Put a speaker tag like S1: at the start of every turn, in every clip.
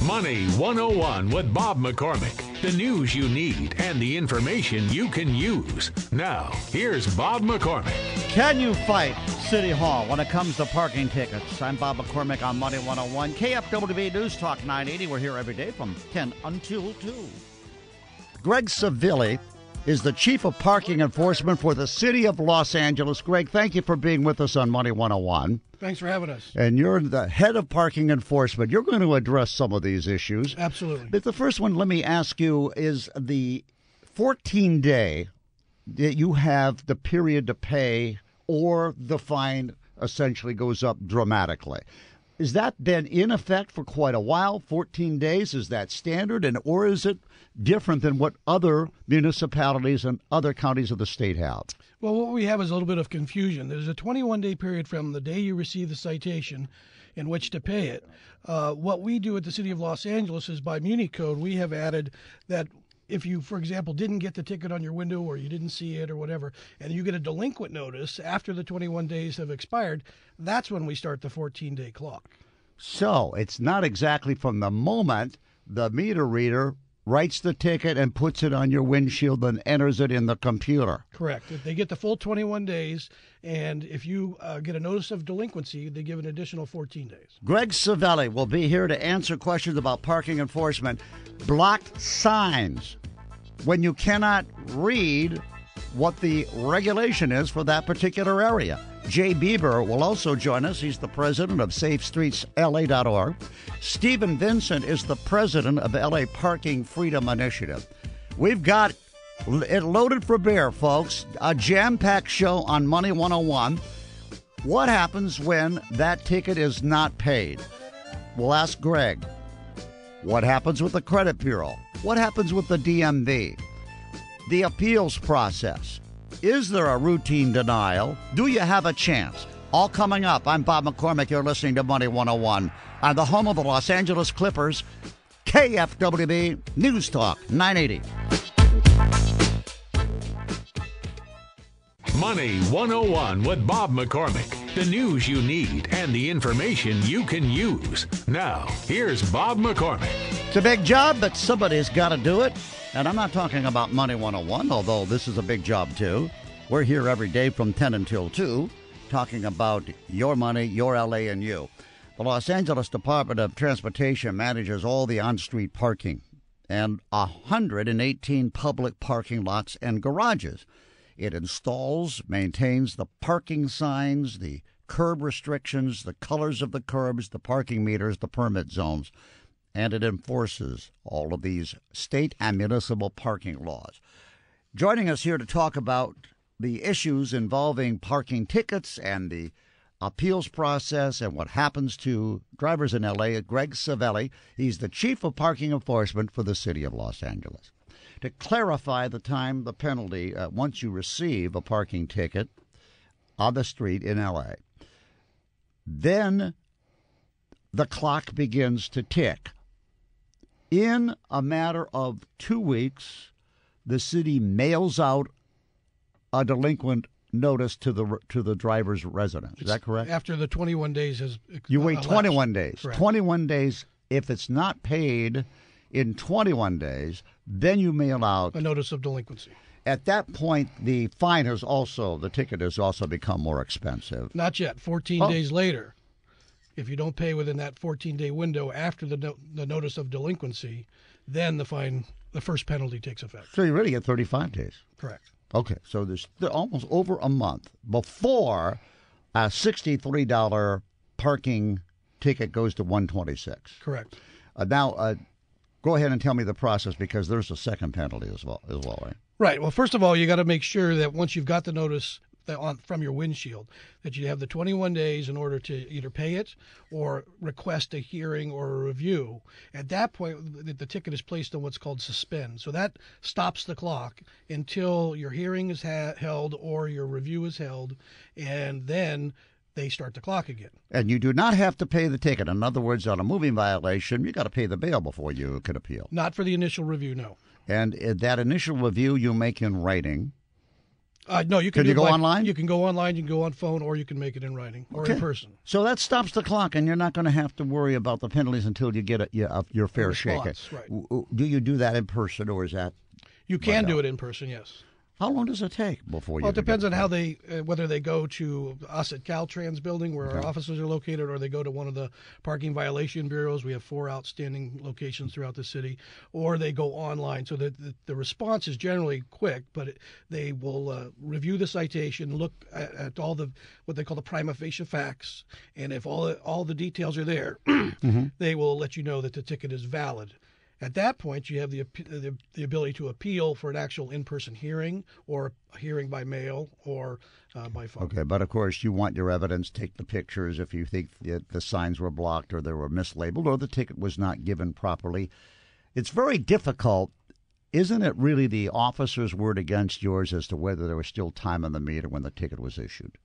S1: Money 101 with Bob McCormick. The news you need and the information you can use. Now, here's Bob McCormick.
S2: Can you fight City Hall when it comes to parking tickets? I'm Bob McCormick on Money 101. KFWB News Talk 980. We're here every day from 10 until 2. Greg Savelli is the Chief of Parking Enforcement for the City of Los Angeles. Greg, thank you for being with us on Money 101.
S3: Thanks for having us.
S2: And you're the head of parking enforcement. You're going to address some of these issues.
S3: Absolutely.
S2: But the first one, let me ask you, is the 14-day that you have the period to pay or the fine essentially goes up dramatically. Is that been in effect for quite a while? 14 days, is that standard? Or is it different than what other municipalities and other counties of the state have?
S3: Well, what we have is a little bit of confusion. There's a 21-day period from the day you receive the citation in which to pay it. What we do at the City of Los Angeles is by Muni Code, we have added that if you, for example, didn't get the ticket on your window or you didn't see it or whatever, and you get a delinquent notice after the 21 days have expired, that's when we start the 14-day clock.
S2: So it's not exactly from the moment the meter reader writes the ticket and puts it on your windshield and enters it in the computer.
S3: Correct. If they get the full 21 days, and if you get a notice of delinquency, they give an additional 14 days.
S2: Greg Savelli will be here to answer questions about parking enforcement. Blocked signs. When you cannot read what the regulation is for that particular area. Jay Beeber will also join us. He's the president of SafeStreetsLA.org. Stephen Vincent is the president of LA Parking Freedom Initiative. We've got it loaded for bear, folks. A jam-packed show on Money 101. What happens when that ticket is not paid? We'll ask Greg. What happens with the credit bureau? What happens with the DMV? The appeals process. Is there a routine denial? Do you have a chance? All coming up. I'm Bob McCormick. You're listening to Money 101 on the home of the Los Angeles Clippers, KFWB News Talk 980.
S1: Money 101 with Bob McCormick. The news you need and the information you can use. Now, here's Bob McCormick.
S2: It's a big job, but somebody's got to do it. And I'm not talking about Money 101, although this is a big job, too. We're here every day from 10 until 2, talking about your money, your L.A., and you. The Los Angeles Department of Transportation manages all the on-street parking and 118 public parking lots and garages. It installs, maintains the parking signs, the curb restrictions, the colors of the curbs, the parking meters, the permit zones, and it enforces all of these state and municipal parking laws. Joining us here to talk about the issues involving parking tickets and the appeals process and what happens to drivers in L.A., Greg Savelli. He's the Chief of Parking Enforcement for the City of Los Angeles. To clarify the penalty, once you receive a parking ticket on the street in L.A., then the clock begins to tick. In a matter of 2 weeks, the city mails out a delinquent notice to the driver's residence. Is that correct?
S3: After the 21 days has
S2: You wait 21 days.
S3: Correct.
S2: 21 days. If it's not paid in 21 days, then you mail out
S3: a notice of delinquency.
S2: At that point, the ticket has also become more expensive.
S3: Not yet. 14 days later. If you don't pay within that 14-day window after the notice of delinquency, then the first penalty takes effect.
S2: So you really get 35 days.
S3: Correct.
S2: Okay, so there's almost over a month before a $63 parking ticket goes to $126.
S3: Correct.
S2: Now, go ahead and tell me the process, because there's a second penalty as well, right?
S3: Right. Well, first of all, you got to make sure that once you've got the notice from your windshield, that you have the 21 days in order to either pay it or request a hearing or a review. At that point, the ticket is placed on what's called suspend. So that stops the clock until your hearing is held or your review is held, and then they start the clock again.
S2: And you do not have to pay the ticket. In other words, on a moving violation, you got to pay the bail before you can appeal.
S3: Not for the initial review, no.
S2: And that initial review you make in writing,
S3: No, you can.
S2: Can you go online?
S3: You can go online. You can go on phone, or you can make it in writing or in person.
S2: So that stops the clock, and you're not going to have to worry about the penalties until you get your fair shake.
S3: Right.
S2: Do you do that in person, or is that?
S3: You can do it in person, yes.
S2: How long does it take before you?
S3: Well, it depends on how they, whether they go to us at Caltrans building where our offices are located, or they go to one of the parking violation bureaus. We have 4 outstanding locations throughout the city, or they go online. So the response is generally quick, but they will review the citation, look at all the what they call the prima facie facts, and if all the details are there, they will let you know that the ticket is valid. At that point, you have the ability to appeal for an actual in-person hearing, or a hearing by mail, or by phone.
S2: Okay, but of course you want your evidence. Take the pictures if you think the signs were blocked, or they were mislabeled, or the ticket was not given properly. It's very difficult, isn't it, really the officer's word against yours as to whether there was still time on the meter when the ticket was issued?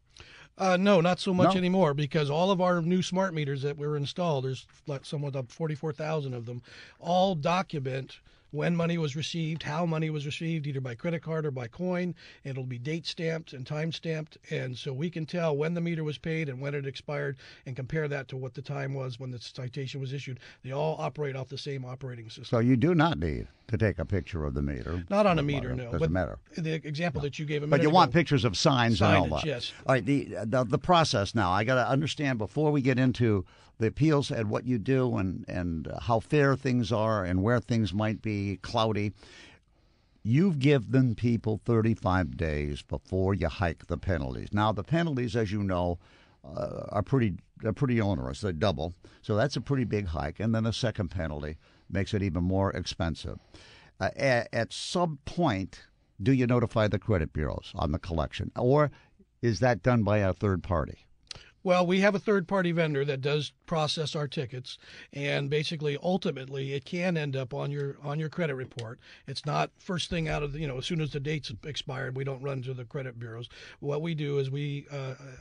S3: No, not so much anymore, because all of our new smart meters that were installed, there's somewhat up 44,000 of them, all document when money was received, how money was received, either by credit card or by coin. It'll be date stamped and time stamped, and so we can tell when the meter was paid and when it expired, and compare that to what the time was when the citation was issued. They all operate off the same operating system.
S2: So you do not need to take a picture of the meter.
S3: Not on a meter, no.
S2: Doesn't matter.
S3: The example that you gave a minute
S2: But you
S3: ago,
S2: want pictures of signs and all that.
S3: Yes.
S2: All right, the process now. I got to understand before we get into the appeals and what you do and how fair things are and where things might be cloudy. You've given people 35 days before you hike the penalties. Now, the penalties, as you know, are pretty onerous. They double. So that's a pretty big hike. And then a second penalty makes it even more expensive. At some point, do you notify the credit bureaus on the collection? Or is that done by a third party?
S3: Well, we have a third-party vendor that does process our tickets, and basically, ultimately, it can end up on your credit report. It's not first thing out of as soon as the date's expired, we don't run to the credit bureaus. What we do is we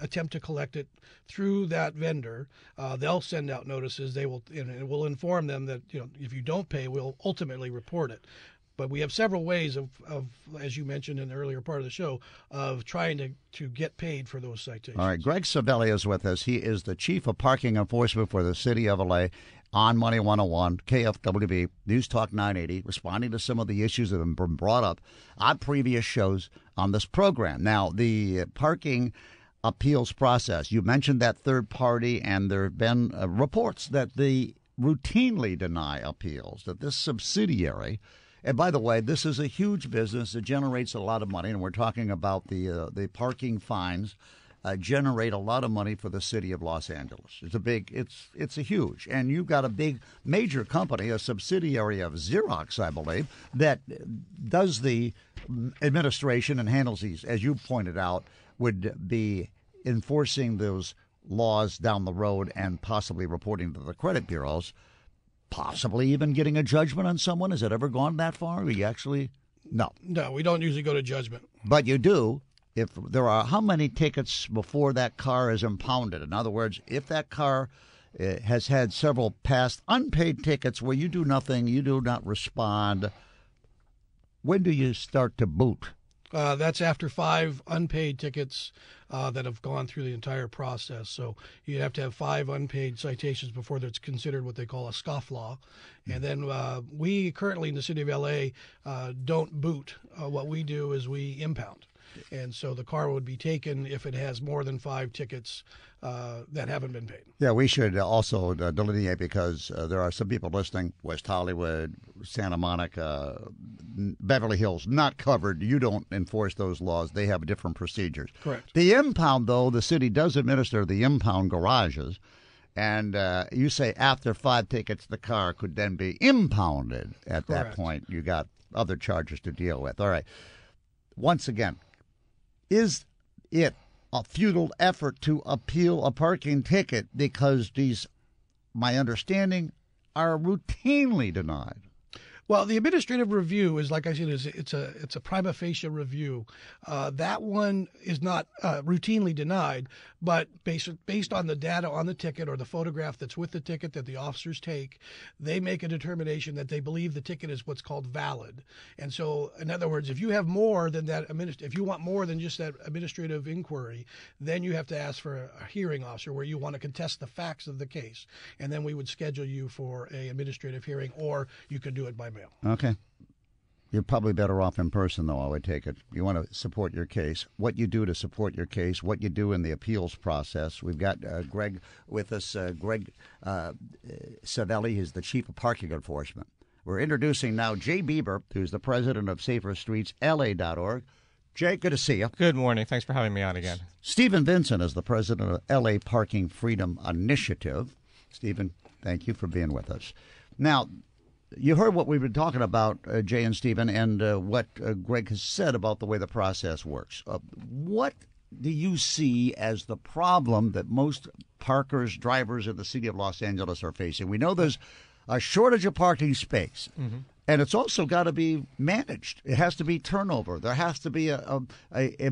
S3: attempt to collect it through that vendor. They'll send out notices. They will, and it will inform them that if you don't pay, we'll ultimately report it. But we have several ways of, as you mentioned in the earlier part of the show, of trying to get paid for those citations.
S2: All right, Greg Savelli is with us. He is the Chief of Parking Enforcement for the City of LA on Money 101, KFWB, News Talk 980, responding to some of the issues that have been brought up on previous shows on this program. Now, the parking appeals process, you mentioned that third party, and there have been reports that they routinely deny appeals, that this subsidiary. And by the way, this is a huge business. It generates a lot of money, and we're talking about the parking fines generate a lot of money for the city of Los Angeles. It's a huge, and you've got a big major company, a subsidiary of Xerox, I believe, that does the administration and handles these, as you pointed out, would be enforcing those laws down the road and possibly reporting to the credit bureaus. Possibly even getting a judgment on someone? Has it ever gone that far? We actually, no.
S3: No, we don't usually go to judgment.
S2: But you do if there are how many tickets before that car is impounded? In other words, if that car has had several past unpaid tickets where you do nothing, you do not respond, when do you start to boot?
S3: That's after 5 unpaid tickets that have gone through the entire process. So you have to have 5 unpaid citations before that's considered what they call a scofflaw. And then we currently in the city of L.A. Don't boot. What we do is we impound. And so the car would be taken if it has more than 5 tickets that haven't been paid.
S2: Yeah, we should also delineate, because there are some people listening, West Hollywood, Santa Monica, Beverly Hills, not covered. You don't enforce those laws. They have different procedures.
S3: Correct.
S2: The impound, though, the city does administer the impound garages. And you say after 5 tickets, the car could then be impounded. At
S3: Correct.
S2: That point, you got other charges to deal with. All right. Once again, is it a futile effort to appeal a parking ticket because these, my understanding, are routinely denied?
S3: Well, the administrative review is, like I said, it's a prima facie review. That one is not routinely denied, but based on the data on the ticket or the photograph that's with the ticket that the officers take, they make a determination that they believe the ticket is what's called valid. And so, in other words, if you have more than that, if you want more than just that administrative inquiry, then you have to ask for a hearing officer where you want to contest the facts of the case, and then we would schedule you for a administrative hearing, or you can do it by mail.
S2: Okay. You're probably better off in person, though, I would take it. You want to support your case. What you do to support your case, what you do in the appeals process. We've got Greg with us. Greg Savelli is the Chief of Parking Enforcement. We're introducing now Jay Beeber, who's the president of SaferStreetsLA.org. Jay, good to see you.
S4: Good morning. Thanks for having me on again.
S2: Stephen Vincent is the president of LA Parking Freedom Initiative. Stephen, thank you for being with us. Now, you heard what we've been talking about, Jay and Stephen, and what Greg has said about the way the process works. What do you see as the problem that most parkers, drivers in the city of Los Angeles are facing? We know there's a shortage of parking space, and it's also got to be managed. It has to be turnover. There has to be a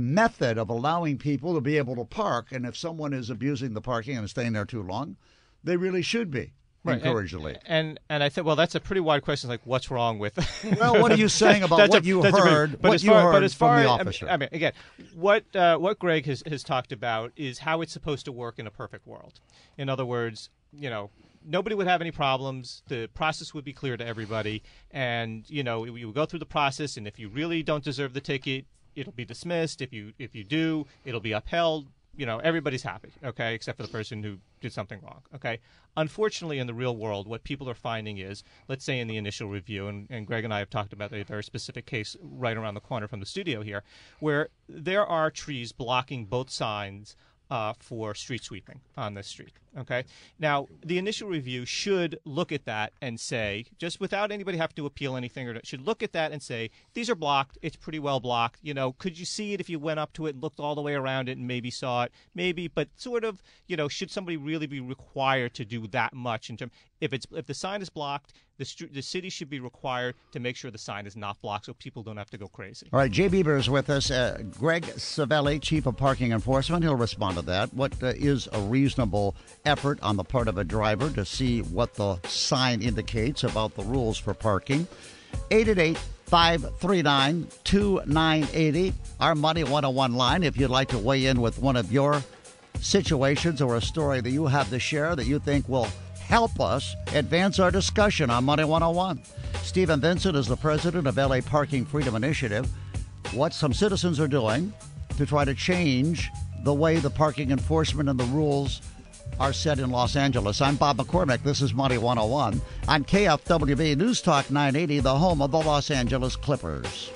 S2: method of allowing people to be able to park, and if someone is abusing the parking and staying there too long, they really should be.
S4: Right.
S2: Encourage the lead.
S4: And I think, well, that's a pretty wide question. Like, what's wrong with?
S2: Well, what are you saying about what you heard? What you heard from the officer?
S4: I mean, again, what Greg has talked about is how it's supposed to work in a perfect world. In other words, nobody would have any problems. The process would be clear to everybody, and you would go through the process. And if you really don't deserve the ticket, it'll be dismissed. If you do, it'll be upheld. Everybody's happy, okay, except for the person who did something wrong, okay? Unfortunately, in the real world, what people are finding is, let's say in the initial review, and Greg and I have talked about a very specific case right around the corner from the studio here, where there are trees blocking both signs for street sweeping on this street, okay? Now, the initial review should look at that and say, just without anybody having to appeal anything, or should look at that and say, these are blocked, it's pretty well blocked, could you see it if you went up to it and looked all the way around it and maybe saw it? Maybe, but sort of, should somebody really be required to do that much in terms, if the sign is blocked, the city should be required to make sure the sign is not blocked so people don't have to go crazy.
S2: All right, Jay Beeber is with us. Greg Savelli, Chief of Parking Enforcement. He'll respond to that. What is a reasonable effort on the part of a driver to see what the sign indicates about the rules for parking? 888-539-2980, our Money 101 line. If you'd like to weigh in with one of your situations or a story that you have to share that you think will help us advance our discussion on Money 101. Stephen Vincent is the president of LA Parking Freedom Initiative. What some citizens are doing to try to change the way the parking enforcement and the rules are set in Los Angeles. I'm Bob McCormick. This is Money 101 on KFWB News Talk 980, the home of the Los Angeles Clippers.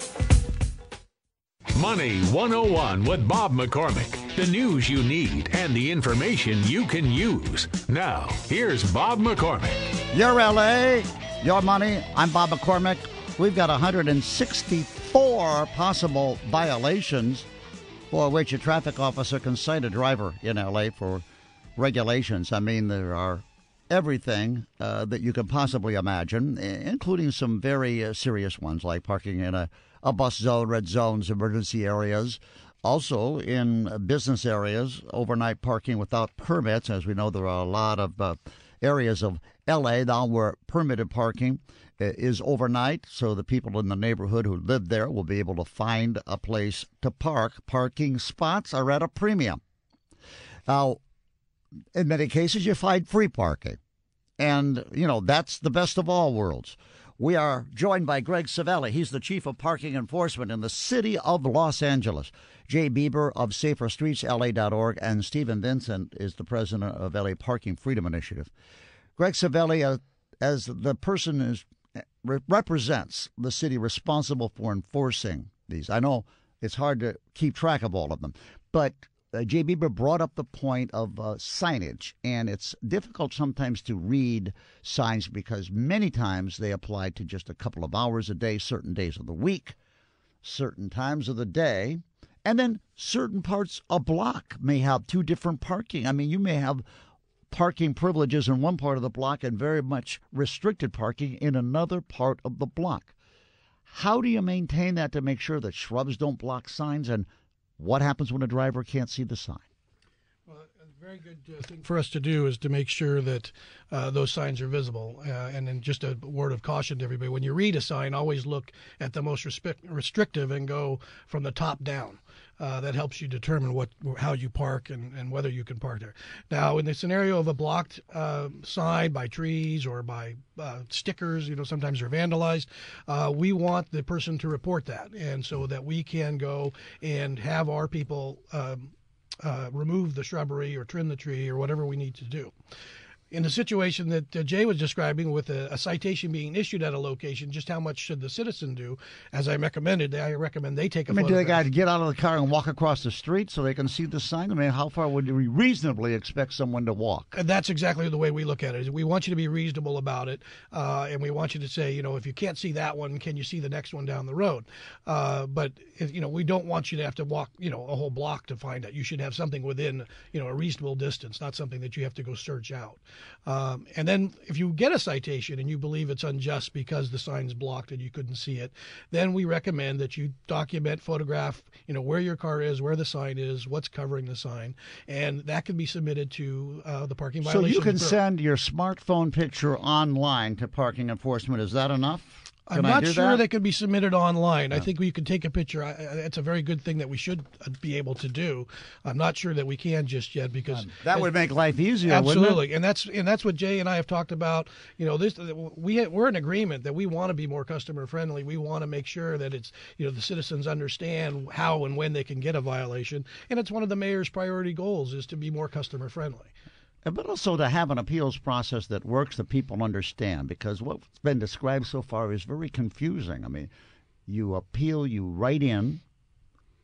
S1: Money 101 with Bob McCormick. The news you need and the information you can use. Now, here's Bob McCormick.
S2: Your LA, your money. I'm Bob McCormick. We've got 164 possible violations for which a traffic officer can cite a driver in LA for regulations. I mean, there are everything that you can possibly imagine, including some very serious ones like parking in a bus zone, red zones, emergency areas. Also, in business areas, overnight parking without permits. As we know, there are a lot of areas of L.A. now where permitted parking is overnight, so the people in the neighborhood who live there will be able to find a place to park. Parking spots are at a premium. Now, in many cases, you find free parking. And, that's the best of all worlds. We are joined by Greg Savelli. He's the Chief of Parking Enforcement in the city of Los Angeles. Jay Beeber of SaferStreetsLA.org, and Stephen Vincent is the president of LA Parking Freedom Initiative. Greg Savelli, as the person who represents the city responsible for enforcing these. I know it's hard to keep track of all of them, but Jay Beeber brought up the point of signage, and it's difficult sometimes to read signs because many times they apply to just a couple of hours a day, certain days of the week, certain times of the day, and then certain parts a block may have two different parking. I mean, you may have parking privileges in one part of the block and very much restricted parking in another part of the block. How do you maintain that to make sure that shrubs don't block signs, and what happens when a driver can't see the sign?
S3: Well, a very good thing for us to do is to make sure that those signs are visible. And then just a word of caution to everybody, when you read a sign, always look at the most restrictive and go from the top down. That helps you determine how you park and whether you can park there. Now, in the scenario of a blocked sign by trees or by stickers, sometimes they're vandalized, we want the person to report that, and so that we can go and have our people remove the shrubbery or trim the tree or whatever we need to do. In the situation that Jay was describing with a citation being issued at a location, just how much should the citizen do? As I recommend they take a photograph.
S2: Do they got to get out of the car and walk across the street so they can see the sign? How far would we reasonably expect someone to walk?
S3: And that's exactly the way we look at it. We want you to be reasonable about it, and we want you to say, if you can't see that one, can you see the next one down the road? But we don't want you to have to walk, a whole block to find it. You should have something within, a reasonable distance, not something that you have to go search out. And then if you get a citation and you believe it's unjust because the sign's blocked and you couldn't see it, then we recommend that you document, photograph, where your car is, where the sign is, what's covering the sign, and that can be submitted to the Parking Violations
S2: So you can
S3: Bureau.
S2: send your smartphone picture online to parking enforcement. Is that enough?
S3: I'm not sure they could be submitted online. I think we could take a picture. It's a very good thing that we should be able to do. I'm not sure that we can just yet because
S2: that would make life easier.
S3: Absolutely,
S2: wouldn't it?
S3: and that's what Jay and I have talked about. We're in agreement that we want to be more customer friendly. We want to make sure that it's the citizens understand how and when they can get a violation, and it's one of the mayor's priority goals is to be more customer friendly.
S2: But also to have an appeals process that works, that people understand, because what's been described so far is very confusing. You appeal, you write in,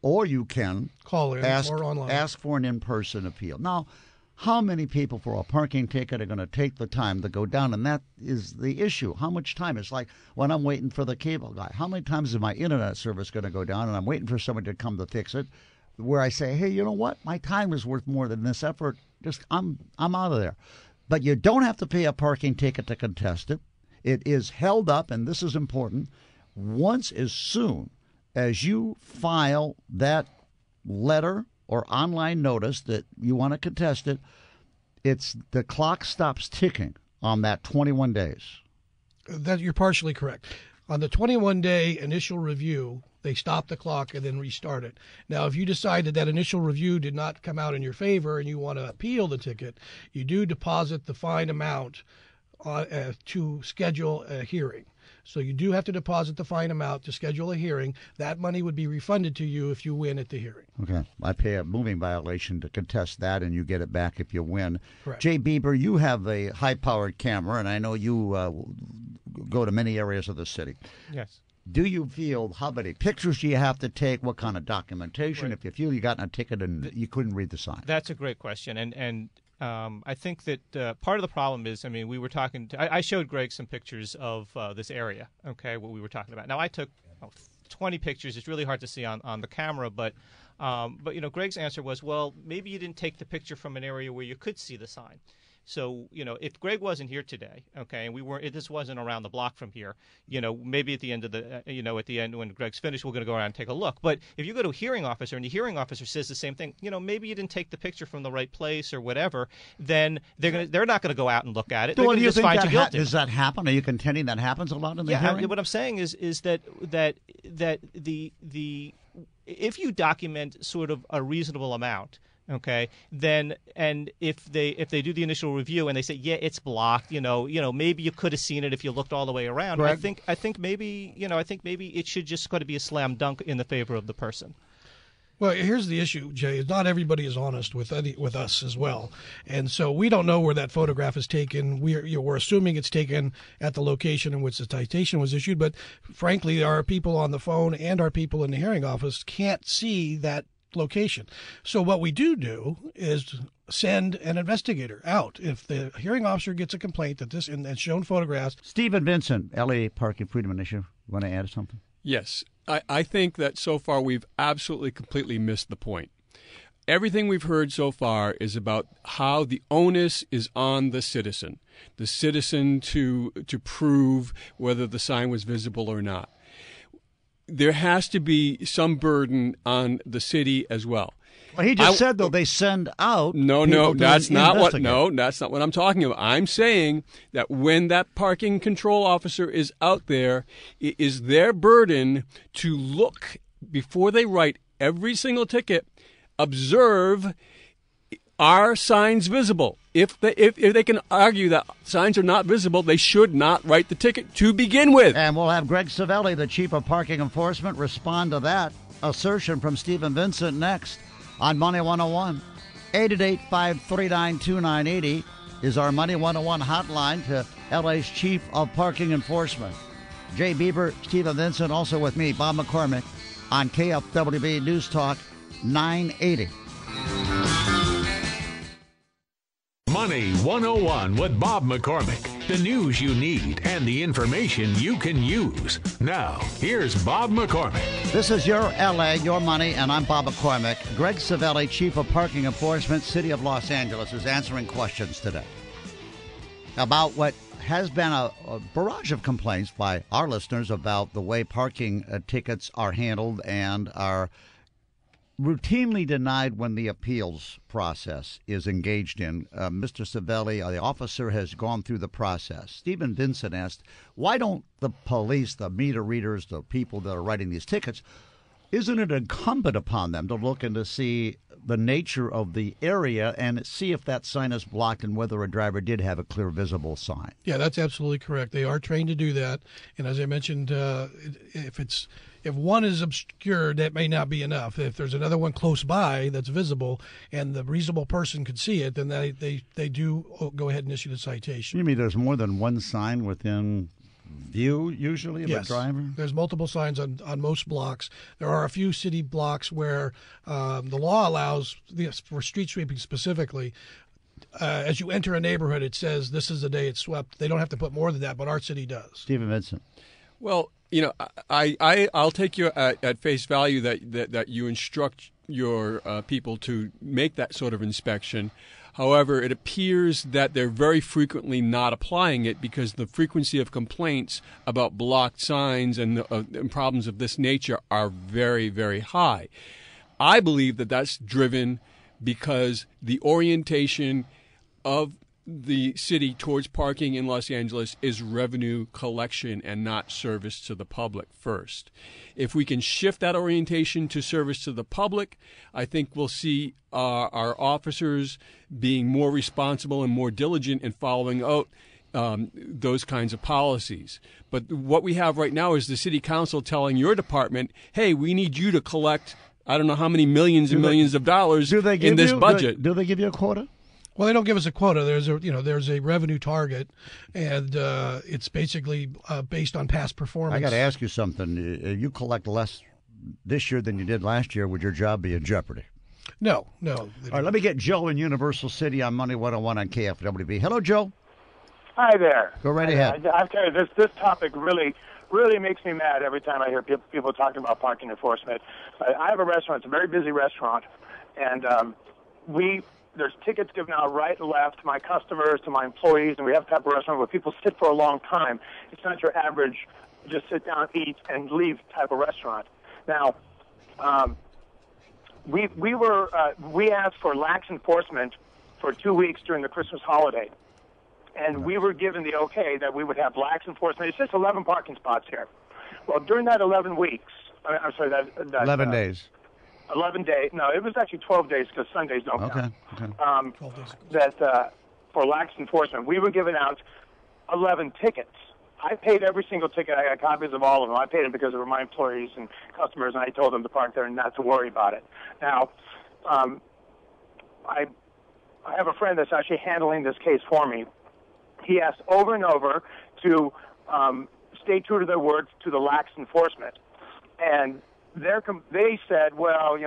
S2: or you can
S3: call in or online.
S2: Ask for an in-person appeal. Now, how many people for a parking ticket are going to take the time to go down? And that is the issue. How much time? It's like when I'm waiting for the cable guy. How many times is my internet service going to go down and I'm waiting for someone to come to fix it, where I say, hey, you know what? My time is worth more than this effort. I'm out of there. But you don't have to pay a parking ticket to contest it. It is held up, and this is important, as soon as you file that letter or online notice that you want to contest it, the clock stops ticking on that 21 days.
S3: That you're partially correct. On the 21-day initial review, they stop the clock and then restart it. Now, if you decide that initial review did not come out in your favor and you want to appeal the ticket, you do deposit the fine amount to schedule a hearing. So you do have to deposit the fine amount to schedule a hearing. That money would be refunded to you if you win at the hearing.
S2: Okay. I pay a moving violation to contest that, and you get it back if you win.
S3: Correct.
S2: Jay Beeber, you have a high-powered camera, and I know you go to many areas of the city.
S4: Yes.
S2: Do you feel how many pictures do you have to take? What kind of documentation?
S4: Right.
S2: If you feel you got in a ticket and you couldn't read the sign.
S4: That's a great question. And I think that part of the problem is, we were talking I showed Greg some pictures of this area, okay, what we were talking about. Now, I took 20 pictures. It's really hard to see on the camera, but Greg's answer was, well, maybe you didn't take the picture from an area where you could see the sign. So, if Greg wasn't here today, okay, and this wasn't around the block from here, maybe at the end of at the end when Greg's finished, we're going to go around and take a look. But if you go to a hearing officer and the hearing officer says the same thing, maybe you didn't take the picture from the right place or whatever, then they're not going to go out and look at it. They're going to just find you guilty.
S2: Does that happen? Are you contending that happens a lot in the hearing?
S4: What I'm saying is that the if you document sort of a reasonable amount, okay, then and if they do the initial review and they say, yeah, it's blocked, maybe you could have seen it if you looked all the way around.
S2: Greg?
S4: I think maybe it should just got to be a slam dunk in the favor of the person.
S3: Well, here's the issue, Jay. Not everybody is honest with us as well, and so we don't know where that photograph is taken. We're assuming it's taken at the location in which the citation was issued, but frankly, our people on the phone and our people in the hearing office can't see that location. So what we do is send an investigator out. If the hearing officer gets a complaint that this and shown photographs.
S2: Stephen Vincent, LA Parking Freedom Initiative. You want to add something?
S5: Yes. I think that so far we've absolutely completely missed the point. everything we've heard so far is about how the onus is on the citizen to prove whether the sign was visible or not. There has to be some burden on the city as well.
S2: Well, he just said, though, they send out.
S5: That's not what I'm talking about. I'm saying that when that parking control officer is out there, it is their burden to look before they write every single ticket, observe, are signs visible? If they can argue that signs are not visible, they should not write the ticket to begin with.
S2: And we'll have Greg Savelli, the Chief of Parking Enforcement, respond to that assertion from Stephen Vincent next on Money 101. 888-539-2980 is our Money 101 hotline to LA's Chief of Parking Enforcement. Jay Beeber, Stephen Vincent, also with me, Bob McCormick, on KFWB News Talk 980.
S1: Money 101 with Bob McCormick. The news you need and the information you can use. Now, here's Bob McCormick.
S2: This is your LA, your money, and I'm Bob McCormick. Greg Savelli, Chief of Parking Enforcement, City of Los Angeles, is answering questions today about what has been a barrage of complaints by our listeners about the way parking tickets are handled and are routinely denied when the appeals process is engaged in. Mr. Savelli, the officer, has gone through the process. Stephen Vincent asked, why don't the police, the meter readers, the people that are writing these tickets, isn't it incumbent upon them to look and to see the nature of the area and see if that sign is blocked and whether a driver did have a clear visible sign?
S3: Yeah, that's absolutely correct. They are trained to do that. And as I mentioned, if one is obscured, that may not be enough. If there's another one close by that's visible and the reasonable person could see it, then they do go ahead and issue the citation.
S2: You mean there's more than one sign within view usually of a driver?
S3: There's multiple signs on most blocks. There are a few city blocks where the law allows, for street sweeping specifically, as you enter a neighborhood, it says this is the day it's swept. They don't have to put more than that, but our city does.
S2: Stephen Vincent.
S5: Well, I'll take you at face value that you instruct your people to make that sort of inspection. However, it appears that they're very frequently not applying it because the frequency of complaints about blocked signs and problems of this nature are very, very high. I believe that that's driven because the orientation of the city towards parking in Los Angeles is revenue collection and not service to the public first. If we can shift that orientation to service to the public, I think we'll see our officers being more responsible and more diligent in following out those kinds of policies. But what we have right now is the city council telling your department, hey, we need you to collect, I don't know how many millions and millions of dollars in this budget.
S2: Do they give you a quota?
S3: Well, they don't give us a quota. There's a revenue target, and it's basically based on past performance.
S2: I got to ask you something. If you collect less this year than you did last year, would your job be in jeopardy?
S3: No.
S2: All right, let me get Joe in Universal City on Money 101 on KFWB. Hello, Joe.
S6: Hi there.
S2: Go right ahead.
S6: I'll tell you, this topic really makes me mad every time I hear people talking about parking enforcement. I have a restaurant. It's a very busy restaurant, and there's tickets given out right and left to my customers, to my employees, and we have a type of restaurant where people sit for a long time. It's not your average just sit down, eat, and leave type of restaurant. Now, we asked for lax enforcement for 2 weeks during the Christmas holiday, and we were given the okay that we would have lax enforcement. It's just 11 parking spots here. Well, during that 11 weeks, I'm sorry, that
S2: 11 days.
S6: 11 days. No, it was actually 12 days because Sundays don't count.
S2: Okay.
S6: 12 days. For lax enforcement, we were giving out 11 tickets. I paid every single ticket. I got copies of all of them. I paid them because they were my employees and customers, and I told them to park there and not to worry about it. Now, I have a friend that's actually handling this case for me. He asked over and over to stay true to their words to the lax enforcement, and they said, well,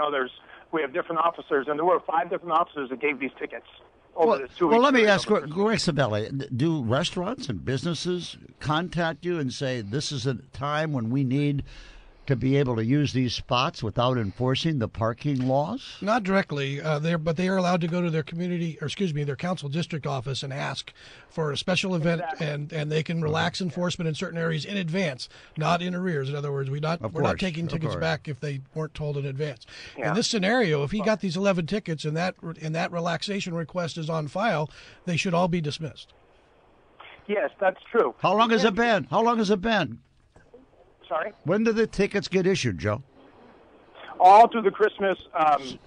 S6: we have different officers, and there were 5 different officers that gave these tickets over this 2 weeks.
S2: Well, let me ask, Greg Savelli, do restaurants and businesses contact you and say, this is a time when we need to be able to use these spots without enforcing the parking laws?
S3: Not directly, but they are allowed to go to their their council district office and ask for a special event, and they can relax enforcement in certain areas in advance, not in arrears. In other words, we're not taking tickets back if they weren't told in advance. Yeah. In this scenario, if he got these 11 tickets and that relaxation request is on file, they should all be dismissed.
S6: Yes, that's true.
S2: How long has it been?
S6: Sorry?
S2: When do the tickets get issued, Joe?
S6: All through the Christmas.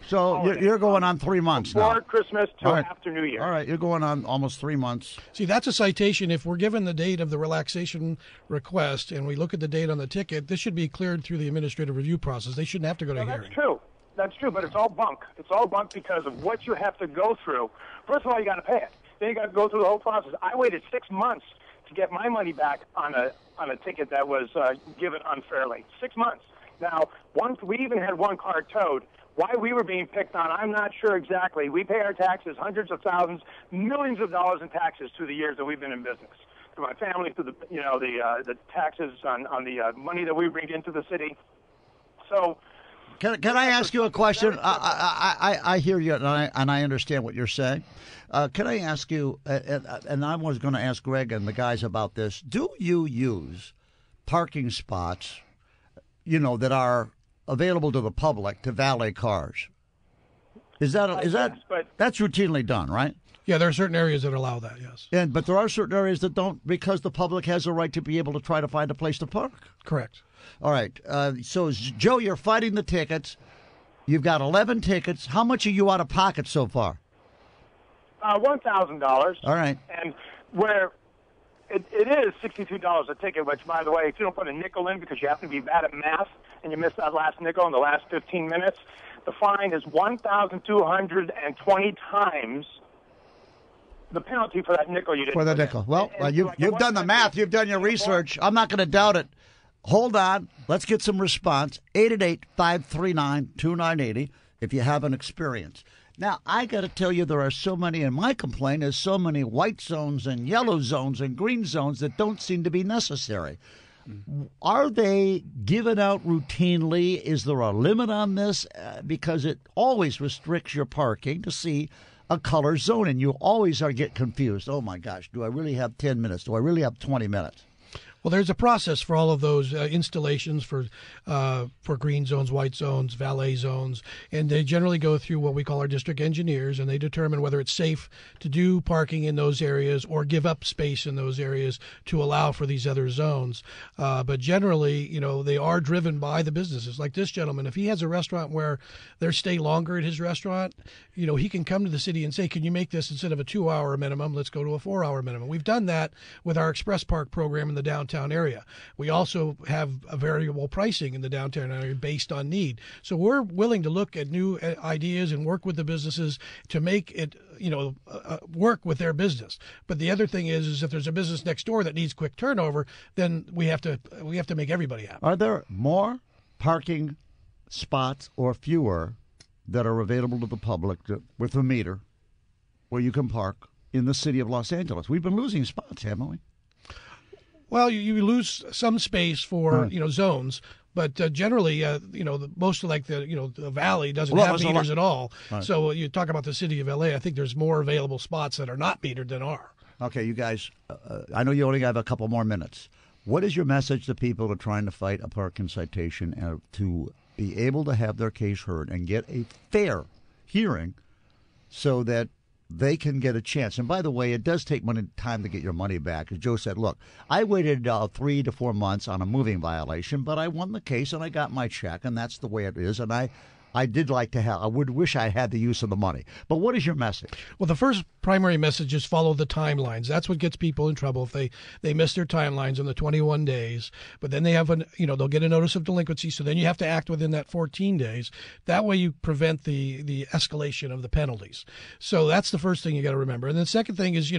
S2: So you're going on 3 months now.
S6: Before Christmas till after New Year.
S2: All right, you're going on almost 3 months.
S3: See, that's a citation. If we're given the date of the relaxation request and we look at the date on the ticket, this should be cleared through the administrative review process. They shouldn't have to go to hearing.
S6: That's true, but it's all bunk. It's all bunk because of what you have to go through. First of all, you got to pay it. Then you got to go through the whole process. I waited 6 months to get my money back on a ticket that was given unfairly. 6 months. Now, we even had one car towed. Why we were being picked on, I'm not sure exactly. We pay our taxes, hundreds of thousands, millions of dollars in taxes through the years that we've been in business. Through my family, through the taxes on the money that we bring into the city. So,
S2: can I ask you a question? I hear you, and I understand what you're saying. Can I ask you, and I was going to ask Greg and the guys about this, do you use parking spots, that are available to the public to valet cars? That's routinely done, right?
S3: Yeah, there are certain areas that allow that, yes.
S2: But there are certain areas that don't, because the public has a right to be able to try to find a place to park.
S3: Correct.
S2: All right. So, Joe, you're fighting the tickets. You've got 11 tickets. How much are you out of pocket so far?
S6: $1,000.
S2: All right.
S6: And where it is $62 a ticket, which, by the way, if you don't put a nickel in because you happen to be bad at math and you miss that last nickel in the last 15 minutes, the fine is 1,220 times the penalty for that nickel you didn't.
S2: For the nickel. Well, you've done the math. You've done your research. I'm not going to doubt it. Hold on. Let's get some response. 888-539-2980 if you have an experience. Now, I got to tell you, there are so many, and my complaint is so many white zones and yellow zones and green zones that don't seem to be necessary. Are they given out routinely? Is there a limit on this? Because it always restricts your parking to see a color zone, and you always get confused. Oh, my gosh, do I really have 10 minutes? Do I really have 20 minutes?
S3: Well, there's a process for all of those installations for green zones, white zones, valet zones, and they generally go through what we call our district engineers, and they determine whether it's safe to do parking in those areas or give up space in those areas to allow for these other zones. But generally, they are driven by the businesses. Like this gentleman, if he has a restaurant where they stay longer at his restaurant, he can come to the city and say, can you make this instead of a 2-hour minimum, let's go to a 4-hour minimum. We've done that with our Express Park program in the downtown area. We also have a variable pricing in the downtown area based on need. So we're willing to look at new ideas and work with the businesses to make it, work with their business. But the other thing is if there's a business next door that needs quick turnover, then we have to make everybody happy.
S2: Are there more parking spots or fewer that are available to the public with a meter where you can park in the city of Los Angeles? We've been losing spots, haven't we?
S3: Well, you lose some space for zones, but generally, most of the valley doesn't have meters at all. Right. So you talk about the city of LA. I think there's more available spots that are not metered than are.
S2: Okay, you guys. I know you only have a couple more minutes. What is your message to people who are trying to fight a parking citation and to be able to have their case heard and get a fair hearing, so that they can get a chance? And by the way, it does take time to get your money back. As Joe said, look, I waited 3 to 4 months on a moving violation, but I won the case and I got my check, and that's the way it is. And I would wish I had the use of the money. But what is your message?
S3: Well, the first primary message is follow the timelines. That's what gets people in trouble if they miss their timelines in the 21 days. But then they have they'll get a notice of delinquency. So then you have to act within that 14 days. That way you prevent the escalation of the penalties. So that's the first thing you got to remember. And the second thing is,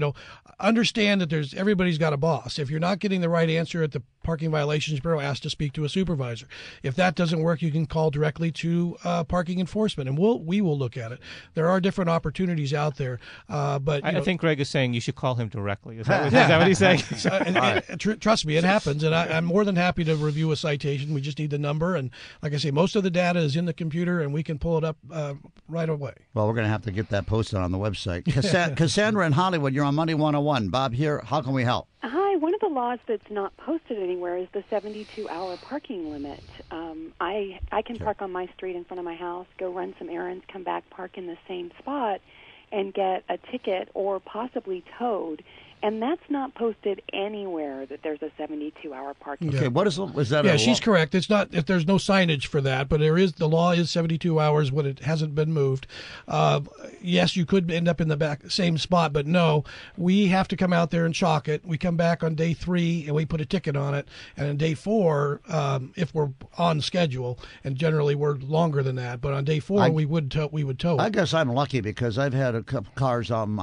S3: understand that everybody's got a boss. If you're not getting the right answer at the Parking Violations Bureau, ask to speak to a supervisor. If that doesn't work, you can call directly to parking enforcement, and we will look at it. There are different opportunities out there, but
S4: I think Greg is saying you should call him directly. Is that what he's saying?
S3: Trust me, it happens, and I'm more than happy to review a citation. We just need the number, and like I say, most of the data is in the computer, and we can pull it up right away.
S2: Well, we're going to have to get that posted on the website. Cassandra in Hollywood, you're on Money 101. Bob here. How can we help?
S7: Hi. One of the laws that's not posted anywhere is the 72-hour parking limit. I can park on my street in front of my house, go run some errands, come back, park in the same spot, and get a ticket or possibly towed. And that's not posted anywhere that there's a 72-hour parking.
S2: Okay, what is that?
S3: Yeah, she's correct. It's not. If there's no signage for that, but the law is 72 hours when it hasn't been moved. Yes, you could end up in the same spot, but no, we have to come out there and chalk it. We come back on day 3 and we put a ticket on it, and on day 4, if we're on schedule, and generally we're longer than that, but on day 4 we would tow it. I
S2: guess I'm lucky because I've had a couple cars on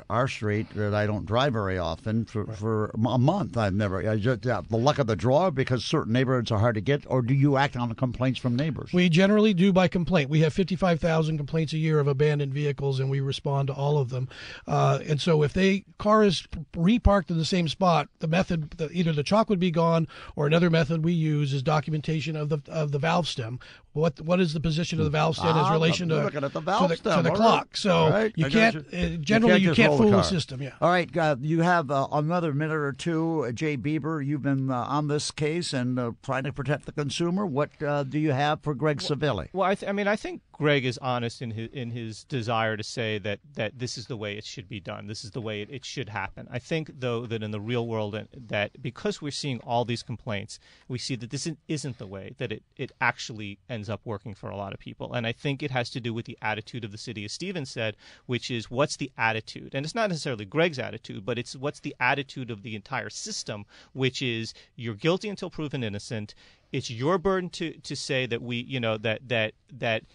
S2: our street that I don't drive very often for a month. The luck of the draw because certain neighborhoods are hard to get, or do you act on the complaints from neighbors?
S3: We generally do by complaint. We have 55,000 complaints a year of abandoned vehicles, and we respond to all of them. And so if car is reparked in the same spot, the method, either the chalk would be gone, or another method we use is documentation of the valve stem. What is the position of the valve stem in relation to the clock? So right. You can't fool the system. Yeah.
S2: All right. You have another minute or two. Jay Beeber, you've been on this case and trying to protect the consumer. What do you have for Greg Savelli?
S4: Well, I think Greg is honest in his desire to say that this is the way it should be done. This is the way it should happen. I think, though, that in the real world, that because we're seeing all these complaints, we see that this isn't the way that it actually ends up working for a lot of people. And I think it has to do with the attitude of the city, as Stephen said, which is what's the attitude? And it's not necessarily Greg's attitude, but it's what's the attitude of the entire system, which is you're guilty until proven innocent. It's your burden to say that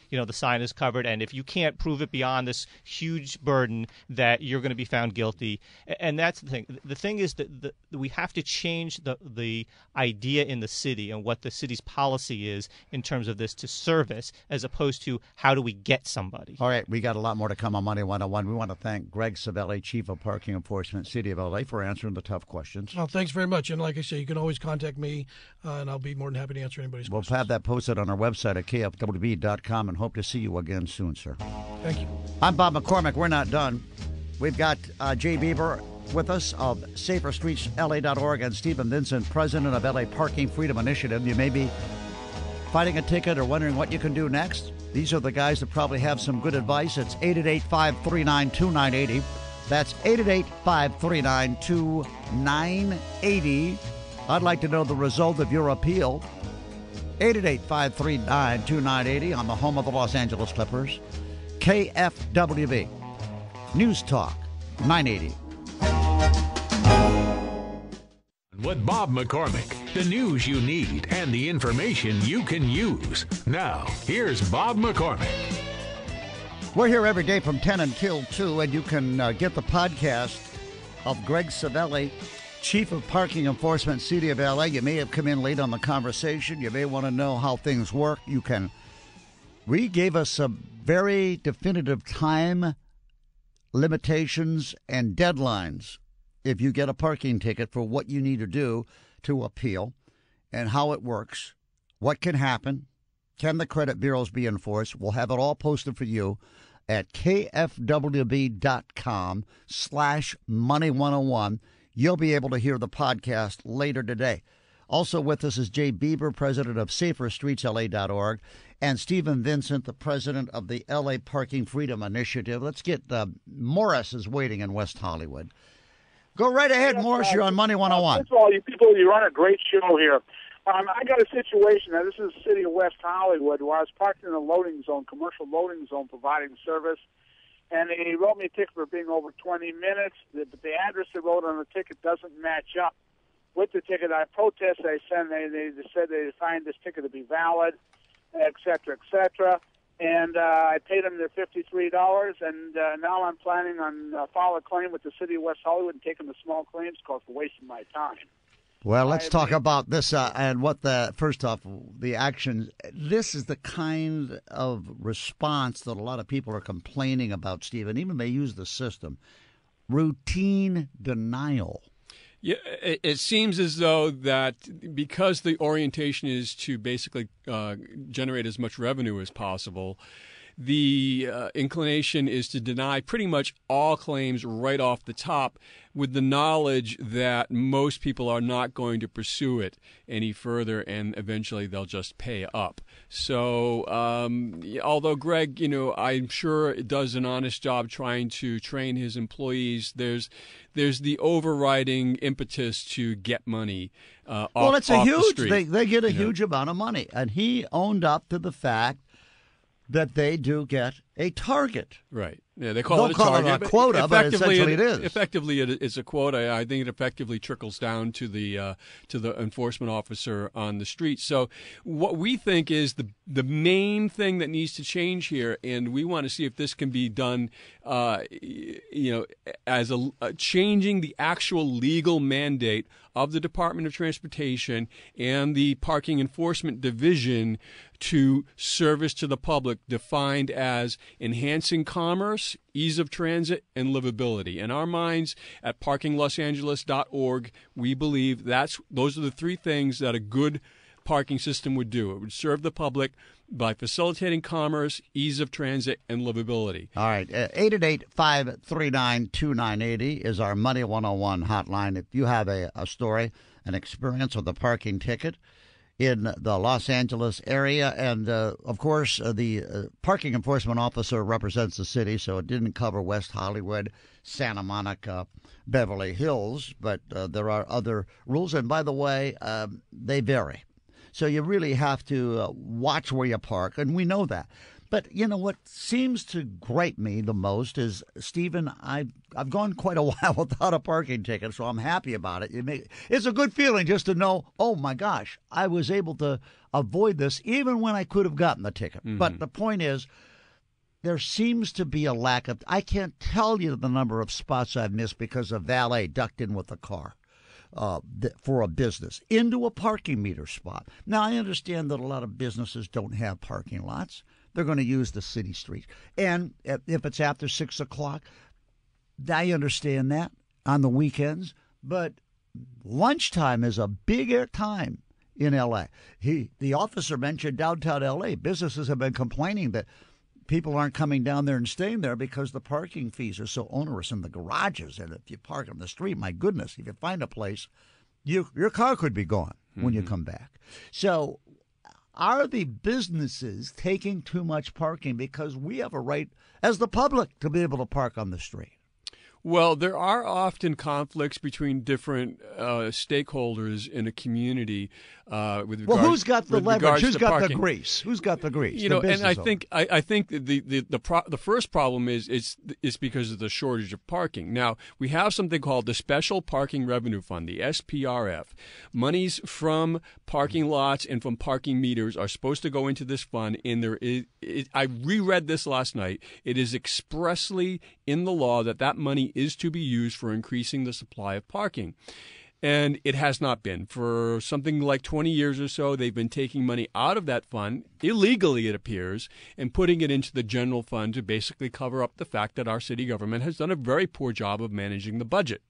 S4: the sign is covered, and if you can't prove it beyond this huge burden, that you're going to be found guilty. And that's the thing. The thing is that we have to change the idea in the city and what the city's policy is in terms of this to service, as opposed to how do we get somebody.
S2: All right, we got a lot more to come on Money 101. We want to thank Greg Savelli, Chief of Parking Enforcement, City of LA, for answering the tough questions.
S3: Well, thanks very much. And like I say, you can always contact me, and I'll be more than happy to answer anybody's questions.
S2: We'll have that posted on our website at KFWB.com and hope to see you again soon, sir.
S3: Thank you.
S2: I'm Bob McCormick. We're not done. We've got Jay Beeber with us of SaferStreetsLA.org and Stephen Vincent, president of LA Parking Freedom Initiative. You may be fighting a ticket or wondering what you can do next. These are the guys that probably have some good advice. It's 888-539-2980. That's 888-539-2980. I'd like to know the result of your appeal. 888-539-2980 on the home of the Los Angeles Clippers. KFWB. News Talk 980.
S1: With Bob McCormick, the news you need and the information you can use. Now, here's Bob McCormick.
S2: We're here every day from 10 until 2, and you can get the podcast of Greg Savelli, Chief of Parking Enforcement, City of LA. You may have come in late on the conversation. You may want to know how things work. We gave us some very definitive time limitations and deadlines if you get a parking ticket for what you need to do to appeal and how it works, what can happen, can the credit bureaus be enforced. We'll have it all posted for you at kfwb.com/money101. You'll be able to hear the podcast later today. Also with us is Jay Beeber, president of SaferStreetsLA.org, and Stephen Vincent, the president of the LA Parking Freedom Initiative. Let's get Morris is waiting in West Hollywood. Go right ahead, Morris. You're on Money 101.
S8: First of all, you people, you run a great show here. I got a situation. Now, this is the city of West Hollywood, where I was parked in a loading zone, commercial loading zone, providing service. And they wrote me a ticket for being over 20 minutes. But the address they wrote on the ticket doesn't match up with the ticket. I protest. They said they find this ticket to be valid, et cetera, et cetera. And I paid them their $53, and now I'm planning on filing a claim with the city of West Hollywood and taking the small claims cost for wasting my time.
S2: Well, let's talk about this and what first off, the action. This is the kind of response that a lot of people are complaining about, Stephen. Even they use the system. Routine denial.
S5: Yeah, it seems as though that because the orientation is to basically generate as much revenue as possible, the inclination is to deny pretty much all claims right off the top, with the knowledge that most people are not going to pursue it any further, and eventually they'll just pay up. So although Greg, I'm sure does an honest job trying to train his employees, there's the overriding impetus to get money off the street.
S2: Well, it's a huge, they get a huge amount of money. And he owned up to the fact that they do get a target.
S5: Right. Yeah, they call it a target.
S2: It a quota, but essentially it is.
S5: Effectively, it's a quota. I think it effectively trickles down to the enforcement officer on the street. So what we think is the main thing that needs to change here, and we want to see if this can be done, as changing the actual legal mandate of the Department of Transportation and the Parking Enforcement Division to service to the public, defined as enhancing commerce, ease of transit, and livability. In our minds at parkinglosangeles.org, we believe those are the three things that a good parking system would do. It would serve the public by facilitating commerce, ease of transit, and livability.
S2: All right. 888-539-2980 is our Money 101 hotline. If you have a story, an experience with a parking ticket in the Los Angeles area, and of course the parking enforcement officer represents the city, so it didn't cover West Hollywood, Santa Monica, Beverly Hills, but there are other rules, and by the way, they vary. So you really have to watch where you park, and we know that. But, what seems to grate me the most is, Stephen, I've gone quite a while without a parking ticket, so I'm happy about it. It's a good feeling just to know, oh, my gosh, I was able to avoid this even when I could have gotten the ticket. Mm-hmm. But the point is, there seems to be a lack of – I can't tell you the number of spots I've missed because a valet ducked in with a car. For a business into a parking meter spot. Now, I understand that a lot of businesses don't have parking lots. They're going to use the city street. And if it's after 6 o'clock, I understand that on the weekends. But lunchtime is a big time in L.A. The officer mentioned downtown L.A. Businesses have been complaining that people aren't coming down there and staying there because the parking fees are so onerous in the garages. And if you park on the street, my goodness, if you find a place, your car could be gone when you come back. So are the businesses taking too much parking because we have a right as the public to be able to park on the street?
S5: Well, there are often conflicts between different stakeholders in a community with regards.
S2: Well, who's got the leverage? Who's got the grease? Who's got the grease?
S5: And I think the first problem is because of the shortage of parking. Now we have something called the Special Parking Revenue Fund, the SPRF. Monies from parking lots and from parking meters are supposed to go into this fund. And I reread this last night. It is expressly in the law that money is to be used for increasing the supply of parking. And it has not been. For something like 20 years or so, they've been taking money out of that fund, illegally it appears, and putting it into the general fund to basically cover up the fact that our city government has done a very poor job of managing the budget.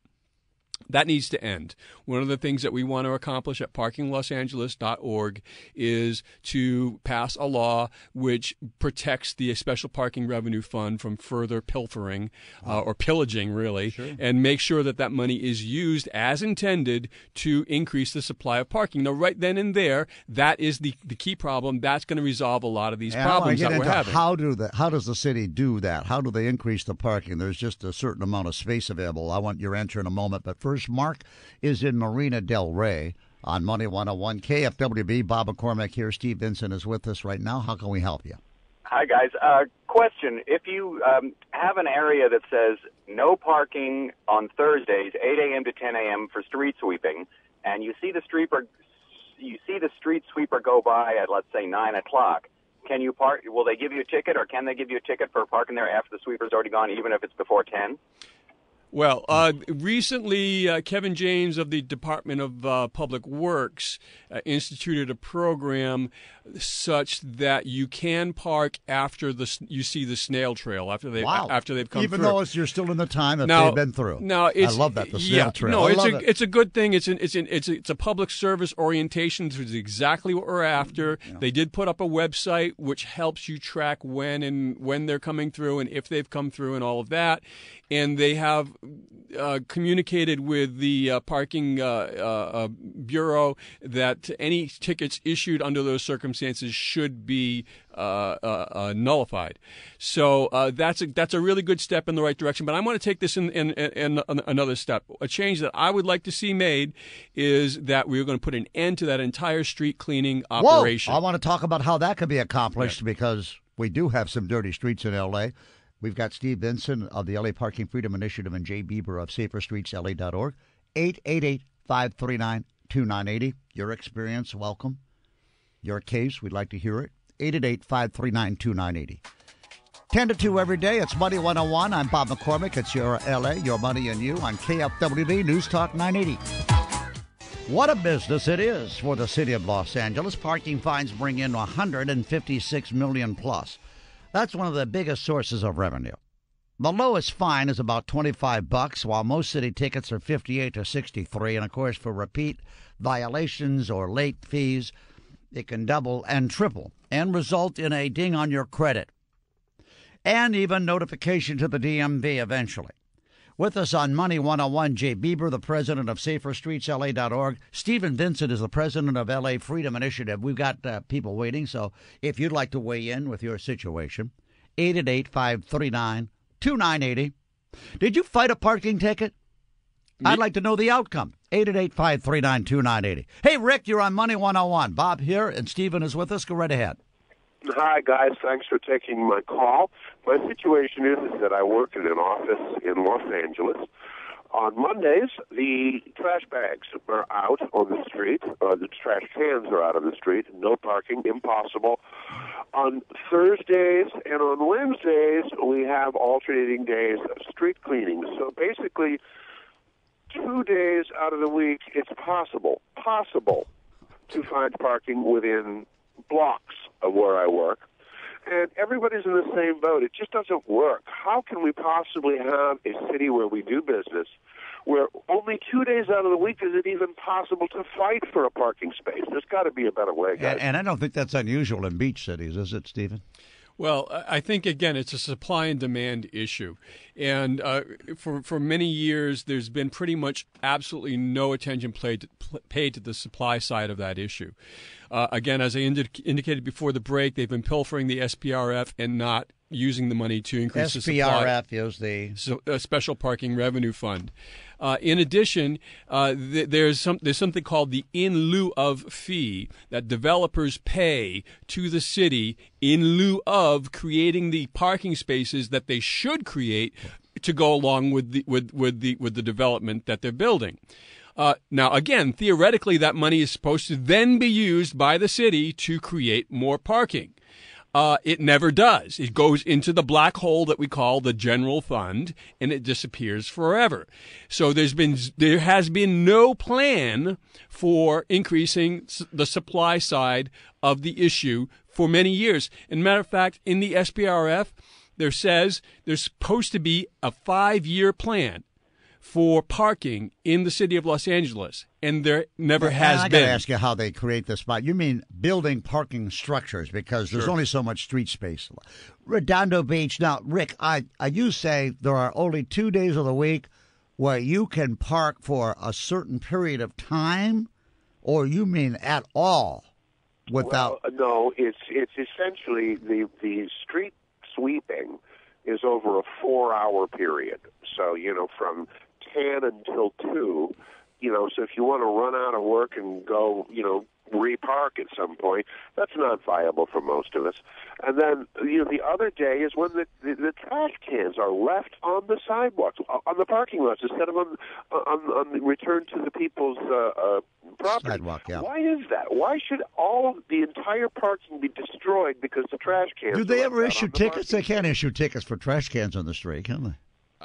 S5: That needs to end. One of the things that we want to accomplish at parkinglosangeles.org is to pass a law which protects the Special Parking Revenue Fund from further pilfering or pillaging, really, sure, and make sure that money is used as intended to increase the supply of parking. Now, right then and there, that is the key problem. That's going to resolve a lot of these problems that we're having.
S2: How does the city do that? How do they increase the parking? There's just a certain amount of space available. I want your answer in a moment, but first, Mark is in Marina Del Rey on Money 101 KFWB. Bob McCormick here. Steve Vincent is with us right now. How can we help you?
S9: Hi, guys. Question. If you have an area that says no parking on Thursdays, 8 a.m. to 10 a.m. for street sweeping, and you see the street sweeper go by at, let's say, 9 o'clock, can you park? Will they give you a ticket, or can they give you a ticket for parking there after the sweeper's already gone, even if it's before 10?
S5: Well, recently, Kevin James of the Department of Public Works instituted a program such that you can park after you see the snail trail after they've come
S2: Even
S5: through.
S2: though you're still in the time that they've been through.
S5: Now,
S2: I love that, the snail trail.
S5: No,
S2: it's
S5: a good thing. It's a public service orientation, which is exactly what we're after. Yeah. They did put up a website which helps you track when they're coming through and if they've come through and all of that. And they have communicated with the parking bureau that any tickets issued under those circumstances should be nullified. So that's a really good step in the right direction. But I want to take this in another step. A change that I would like to see made is that we're going to put an end to that entire street cleaning operation.
S2: Whoa, I want to talk about how that could be accomplished because we do have some dirty streets in L.A. We've got Steve Vincent of the LA Parking Freedom Initiative and Jay Beeber of SaferStreetsLA.org. 888-539-2980. Your experience, welcome. Your case, we'd like to hear it. 888-539-2980. 10 to 2 every day. It's Money 101. I'm Bob McCormick. It's your LA, your money and you on KFWB News Talk 980. What a business it is for the city of Los Angeles. Parking fines bring in $156 million plus. That's one of the biggest sources of revenue. The lowest fine is about $25, while most city tickets are $58 to $63. And, of course, for repeat violations or late fees, it can double and triple and result in a ding on your credit and even notification to the DMV eventually. With us on Money 101, Jay Beeber, the president of SaferStreetsLA.org. Stephen Vincent is the president of LA Freedom Initiative. We've got people waiting, so if you'd like to weigh in with your situation, 888-539-2980. Did you fight a parking ticket? I'd like to know the outcome. 888-539-2980. Hey, Rick, you're on Money 101. Bob here, and Stephen is with us. Go right ahead.
S10: Hi, guys. Thanks for taking my call. My situation is that I work in an office in Los Angeles. On Mondays, the trash bags are out on the street. The trash cans are out on the street. No parking, impossible. On Thursdays and on Wednesdays, we have alternating days of street cleaning. So basically, 2 days out of the week, it's possible to find parking within blocks of where I work. And everybody's in the same boat. It just doesn't work. How can we possibly have a city where we do business where only 2 days out of the week is it even possible to fight for a parking space? There's got to be a better way, guys.
S2: And I don't think that's unusual in beach cities, is it, Stephen?
S5: Well, I think, again, it's a supply and demand issue. And for many years, there's been pretty much absolutely no attention paid to the supply side of that issue. Again, as I indicated before the break, they've been pilfering the SPRF and not using the money to increase the supply.
S2: SPRF is the
S5: Special Parking Revenue Fund. In addition, there's something called the in lieu of fee that developers pay to the city in lieu of creating the parking spaces that they should create to go along with the development that they're building. Now, again, theoretically, that money is supposed to then be used by the city to create more parking. It never does. It goes into the black hole that we call the general fund, and it disappears forever. So there has been no plan for increasing the supply side of the issue for many years. And matter of fact, in the SPRF, there says there's supposed to be a 5-year plan for parking in the city of Los Angeles, and there never has been.
S2: I got to ask you how they create the spot. You mean building parking structures because there's only so much street space. Redondo Beach. Now, Rick, you say there are only 2 days of the week where you can park for a certain period of time, or you mean at all without?
S10: Well, no, it's essentially the street sweeping is over a 4-hour period. So, from 10 until 2, so if you want to run out of work and go, repark at some point, that's not viable for most of us. And then, the other day is when the trash cans are left on the sidewalks, on the parking lots, instead of on the return to the people's property.
S2: Sidewalk, yeah.
S10: Why is that? Why should the entire parking be destroyed because the trash cans?
S2: Do they ever issue tickets? They can't issue tickets for trash cans on the street, can they?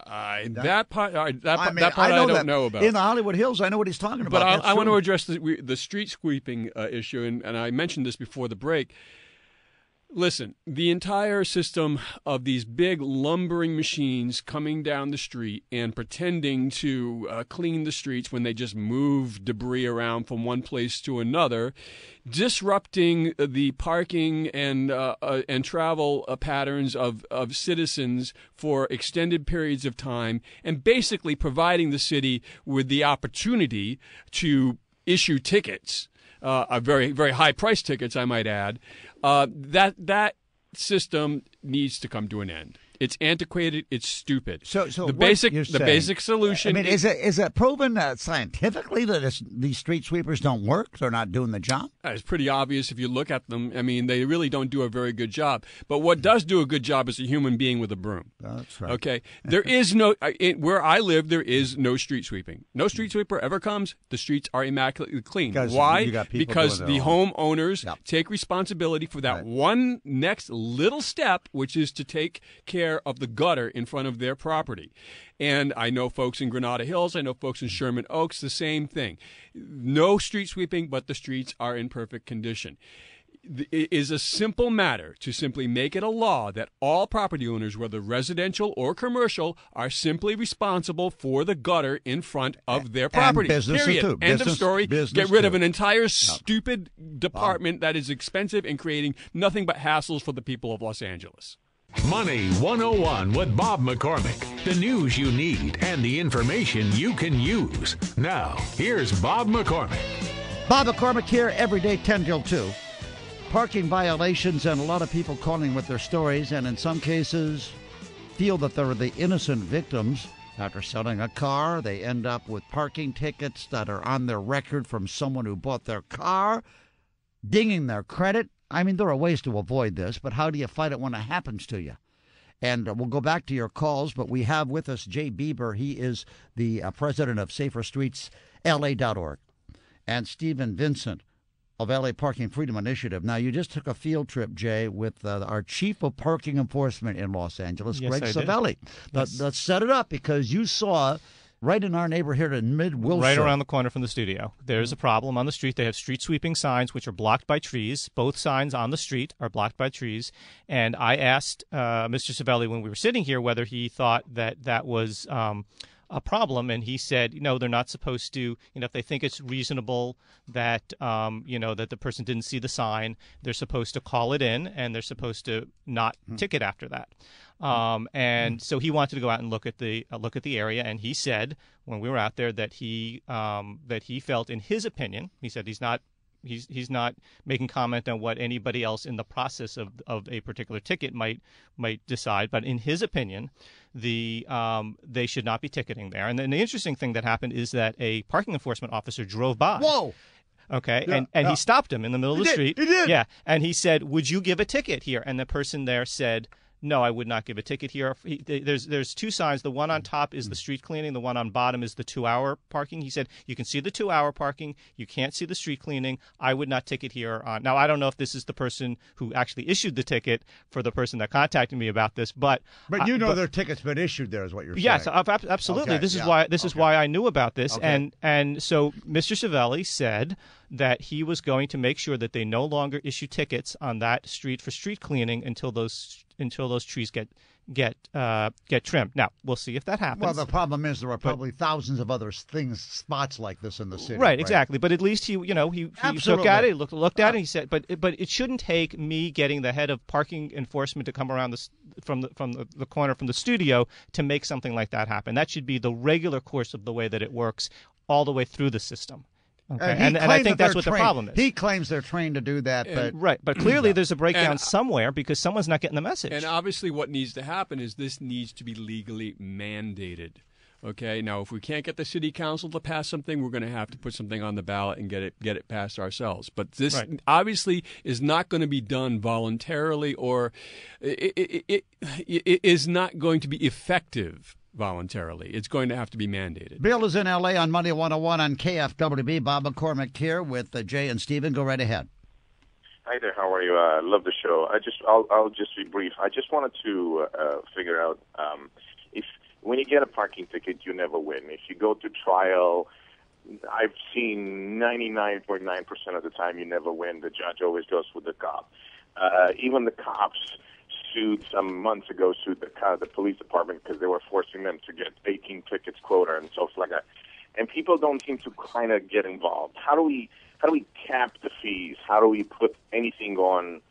S5: That part I
S2: know
S5: don't know about.
S2: In the Hollywood Hills, I know what he's talking about.
S5: But I want to address the street sweeping issue, and I mentioned this before the break. Listen, the entire system of these big lumbering machines coming down the street and pretending to clean the streets when they just move debris around from one place to another, disrupting the parking and travel patterns of citizens for extended periods of time, and basically providing the city with the opportunity to issue tickets. Very, very high-priced tickets, I might add. That system needs to come to an end. It's antiquated. It's stupid.
S2: So
S5: the basic solution.
S2: I mean, is it proven scientifically that these street sweepers don't work? They're not doing the job.
S5: It's pretty obvious if you look at them. I mean, they really don't do a very good job. But what does do a good job is a human being with a broom.
S2: That's right.
S5: Okay, there is no where I live. There is no street sweeping. No street sweeper ever comes. The streets are immaculately clean. Why? Because the homeowners take responsibility for that one next little step, which is to take care of the gutter in front of their property. And I know folks in Granada Hills, I know folks in Sherman Oaks, the same thing. No street sweeping, but the streets are in perfect condition. It is a simple matter to simply make it a law that all property owners, whether residential or commercial, are simply responsible for the gutter in front of their property.
S2: And businesses
S5: period.
S2: too.
S5: End of story. Get rid of an entire stupid department that is expensive and creating nothing but hassles for the people of Los Angeles.
S1: Money 101 with Bob McCormick. The news you need and the information you can use. Now, here's Bob McCormick.
S2: Bob McCormick here every day, 10 till 2. Parking violations, and a lot of people calling with their stories, and in some cases feel that they're the innocent victims. After selling a car, they end up with parking tickets that are on their record from someone who bought their car, dinging their credit. I mean, there are ways to avoid this, but how do you fight it when it happens to you? And we'll go back to your calls, but we have with us Jay Beeber. He is the president of SaferStreetsLA.org. And Stephen Vincent of LA Parking Freedom Initiative. Now, you just took a field trip, Jay, with our chief of parking enforcement in Los Angeles,
S4: Yes,
S2: Greg
S4: I
S2: Savelli.
S4: Yes.
S2: Let's set it up, because you saw right in our neighborhood here in Mid-Wilshire.
S4: Right around the corner from the studio. There's a problem on the street. They have street sweeping signs, which are blocked by trees. Both signs on the street are blocked by trees. And I asked Mr. Savelli when we were sitting here whether he thought that was a problem, and he said, they're not supposed to, if they think it's reasonable that, that the person didn't see the sign, they're supposed to call it in, and they're supposed to not ticket after that. And so he wanted to go out and look at the area, and he said when we were out there that he felt, in his opinion, he said he's not making comment on what anybody else in the process of a particular ticket might decide, but in his opinion, they should not be ticketing there. And then the interesting thing that happened is that a parking enforcement officer drove by.
S2: Whoa!
S4: Okay, and he stopped him in the middle of the street.
S2: He did.
S4: Yeah, and he said, "Would you give a ticket here?" And the person there said, "No, I would not give a ticket here." There's two signs. The one on top is the street cleaning. The one on bottom is the 2-hour parking. He said, you can see the 2-hour parking. You can't see the street cleaning. I would not ticket here. Now, I don't know if this is the person who actually issued the ticket for the person that contacted me about this, but
S2: their ticket's been issued there, is what you're saying.
S4: Yes, absolutely.
S2: Okay,
S4: this is why I knew about this.
S2: Okay.
S4: And so Mr. Savelli said that he was going to make sure that they no longer issue tickets on that street for street cleaning until those trees get trimmed. Now, we'll see if that happens.
S2: Well, the problem is there are probably thousands of other spots like this in the city.
S4: Right, exactly. But at least he looked at it, looked at it, and he said, but it shouldn't take me getting the head of parking enforcement to come around from the corner from the studio to make something like that happen. That should be the regular course of the way that it works all the way through the system. Okay. And I think that's what the problem is.
S2: He claims they're trained to do that.
S4: But clearly there's a breakdown somewhere because someone's not getting the message.
S5: And obviously what needs to happen is this needs to be legally mandated. Okay, now if we can't get the city council to pass something, we're going to have to put something on the ballot and get it passed ourselves. But this obviously is not going to be done voluntarily, or it is not going to be effective voluntarily. It's going to have to be mandated.
S2: Bill is in L.A. on Money 101 on KFWB. Bob McCormick here with Jay and Stephen. Go right ahead.
S11: Hi there. How are you? I love the show. I'll just be brief. I just wanted to figure out when you get a parking ticket, you never win. If you go to trial, I've seen 99.9% of the time you never win. The judge always goes with the cop. Even the cops some months ago sued the police department because they were forcing them to get 18 tickets quota and stuff like that. And people don't seem to kind of get involved. How do we cap the fees? How do we put anything on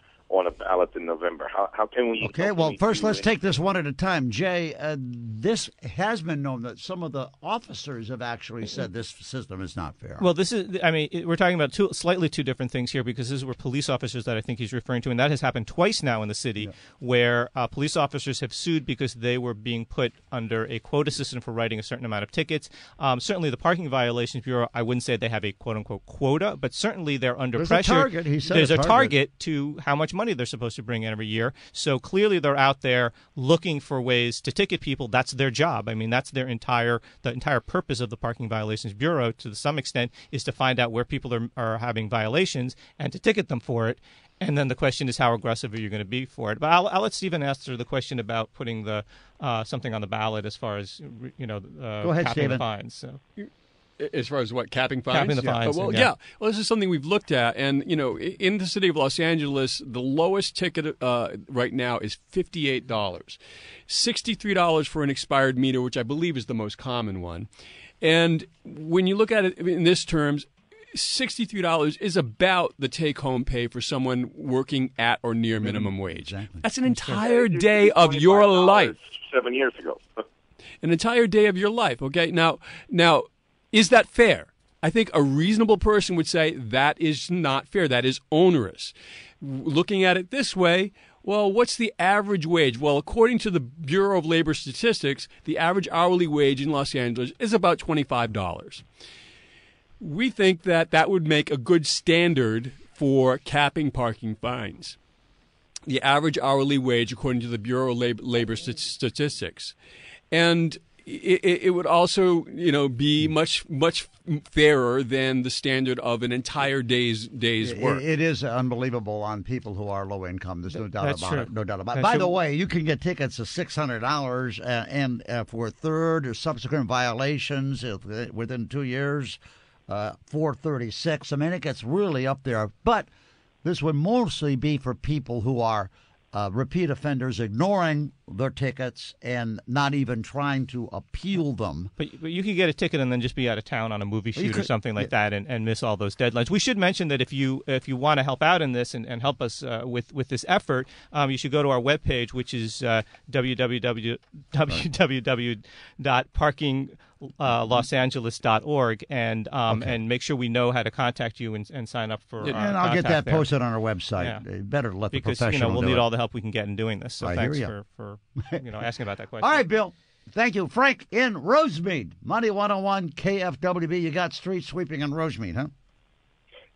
S11: a ballot in November? How can we?
S2: Okay, well, first let's take this one at a time. Jay, this has been known that some of the officers have actually said this system is not fair.
S4: Well, we're talking about slightly two different things here, because these were police officers that I think he's referring to, and that has happened twice now in the city, where police officers have sued because they were being put under a quota system for writing a certain amount of tickets. Certainly the Parking Violations Bureau, I wouldn't say they have a quote-unquote quota, but certainly they're under pressure.
S2: There's a target. He said
S4: there's a target to how much money they're supposed to bring in every year. So clearly they're out there looking for ways to ticket people. That's their job. I mean, that's the entire purpose of the Parking Violations Bureau, to some extent, is to find out where people are having violations and to ticket them for it. And then the question is, how aggressive are you going to be for it? But I'll let Stephen answer the question about putting the something on the ballot as far as
S2: Go ahead,
S4: capping
S2: Stephen.
S4: the fines. So.
S5: As far as what, capping fines?
S4: Capping the fines.
S5: Well, yeah. Well, this is something we've looked at. And, in the city of Los Angeles, the lowest ticket right now is $58. $63 for an expired meter, which I believe is the most common one. And when you look at it in this terms, $63 is about the take-home pay for someone working at or near minimum wage.
S2: Exactly.
S5: That's an entire day of your life.
S11: 7 years ago.
S5: An entire day of your life, okay? Now, is that fair? I think a reasonable person would say that is not fair. That is onerous. Looking at it this way, well, what's the average wage? Well, according to the Bureau of Labor Statistics, the average hourly wage in Los Angeles is about $25. We think that would make a good standard for capping parking fines. The average hourly wage, according to the Bureau of Labor Statistics. And it would also, be much fairer than the standard of an entire day's work.
S2: It is unbelievable on people who are low income. There's no doubt about it. No doubt about it.
S4: That's
S2: By the
S4: true.
S2: way, you can get tickets of $600 and for third or subsequent violations within 2 years, $436. I mean, it gets really up there. But this would mostly be for people who are repeat offenders, ignoring their tickets and not even trying to appeal them.
S4: But you could get a ticket and then just be out of town on a movie shoot or something like that and miss all those deadlines. We should mention that if you want to help out in this and help us with this effort, you should go to our webpage, which is www.parkinglosangeles.org and make sure we know how to contact you and sign up for.
S2: And I'll get that
S4: there.
S2: posted on our website.
S4: Yeah.
S2: Better let the
S4: Because
S2: professional
S4: we'll
S2: do
S4: need
S2: it.
S4: all the help we can get in doing this. So
S2: I
S4: thanks
S2: hear
S4: for asking about that question.
S2: All right, Bill. Thank you. Frank in Rosemead. Money 101 KFWB. You got street sweeping in Rosemead, huh?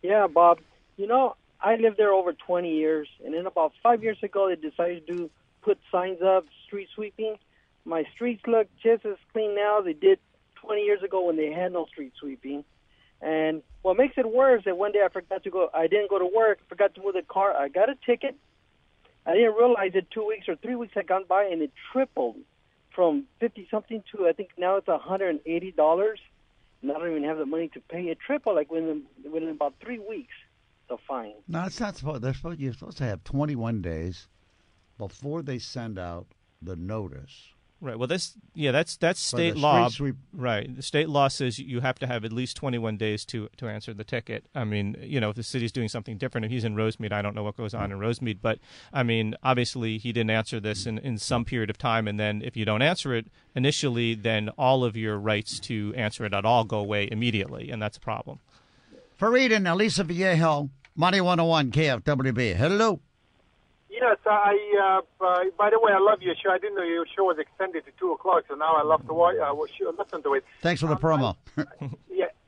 S12: Yeah, Bob. I lived there over 20 years, and then about 5 years ago, they decided to put signs up, street sweeping. My streets look just as clean now as they did 20 years ago when they had no street sweeping. And what makes it worse is that one day I didn't go to work, forgot to move the car. I got a ticket. I didn't realize that 2 weeks or 3 weeks had gone by, and it tripled from 50-something to, I think now it's $180. And I don't even have the money to pay. It tripled like within about 3 weeks, the fine.
S2: No, it's not supposed. You're supposed to have 21 days before they send out the notice.
S4: Right. Well, that's state law. Right. The state law says you have to have at least 21 days to answer the ticket. I mean, if the city's doing something different, if he's in Rosemead, I don't know what goes on in Rosemead. But, I mean, obviously he didn't answer this in some period of time. And then if you don't answer it initially, then all of your rights to answer it at all go away immediately. And that's a problem.
S2: Fareed and Elisa Viejo, Money 101 KFWB. Hello.
S13: Yes, by the way, I love your show. I didn't know your show was extended to 2 o'clock, so now I love to listen to it.
S2: Thanks for the promo.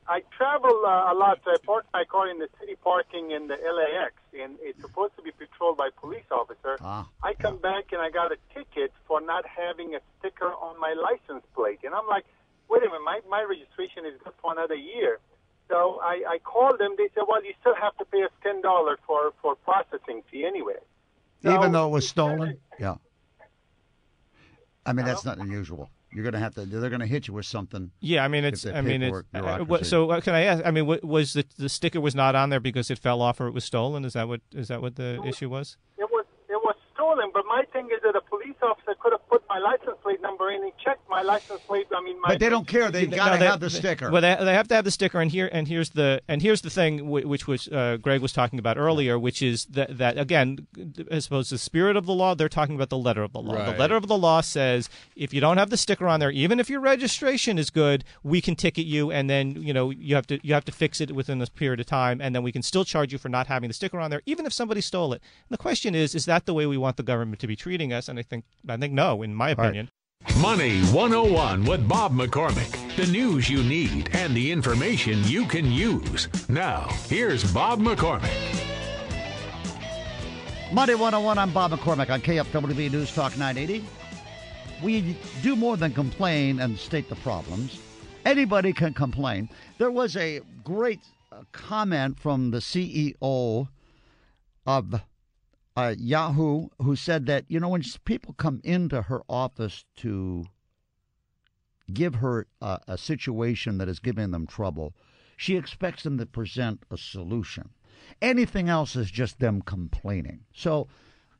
S13: I travel a lot. I park my car in the city parking in the LAX, and it's supposed to be patrolled by police officer. I come back and I got a ticket for not having a sticker on my license plate. And I'm like, wait a minute, my registration is good for another year. So I called them. They said, well, you still have to pay us $10 for processing fee anyway.
S2: Even though it was stolen? Yeah. I mean, that's not unusual. You're going to have to. They're going to hit you with something.
S4: Yeah, I mean it's. I mean it's. So can I ask? I mean, was the sticker was not on there because it fell off or it was stolen? Is that what the issue was?
S13: It was stolen. But my thing is that a police officer could have put my license plate number in. He checked my license plate. I mean,
S2: but they don't care. They got to have the sticker.
S4: Well, they have to have the sticker. And here's the thing which Greg was talking about earlier, which is that again, I suppose the spirit of the law. They're talking about the letter of the law.
S5: Right.
S4: The letter of the law says if you don't have the sticker on there, even if your registration is good, we can ticket you, and then you have to fix it within this period of time, and then we can still charge you for not having the sticker on there, even if somebody stole it. And the question is that the way we want the government to be treating us? And I think no, in my opinion.
S1: Money 101 with Bob McCormick. The news you need and the information you can use. Now, here's Bob McCormick.
S2: Money 101, I'm Bob McCormick on KFWB News Talk 980. We do more than complain and state the problems. Anybody can complain. There was a great comment from the CEO of Yahoo, who said that, when people come into her office to give her a situation that is giving them trouble, she expects them to present a solution. Anything else is just them complaining. So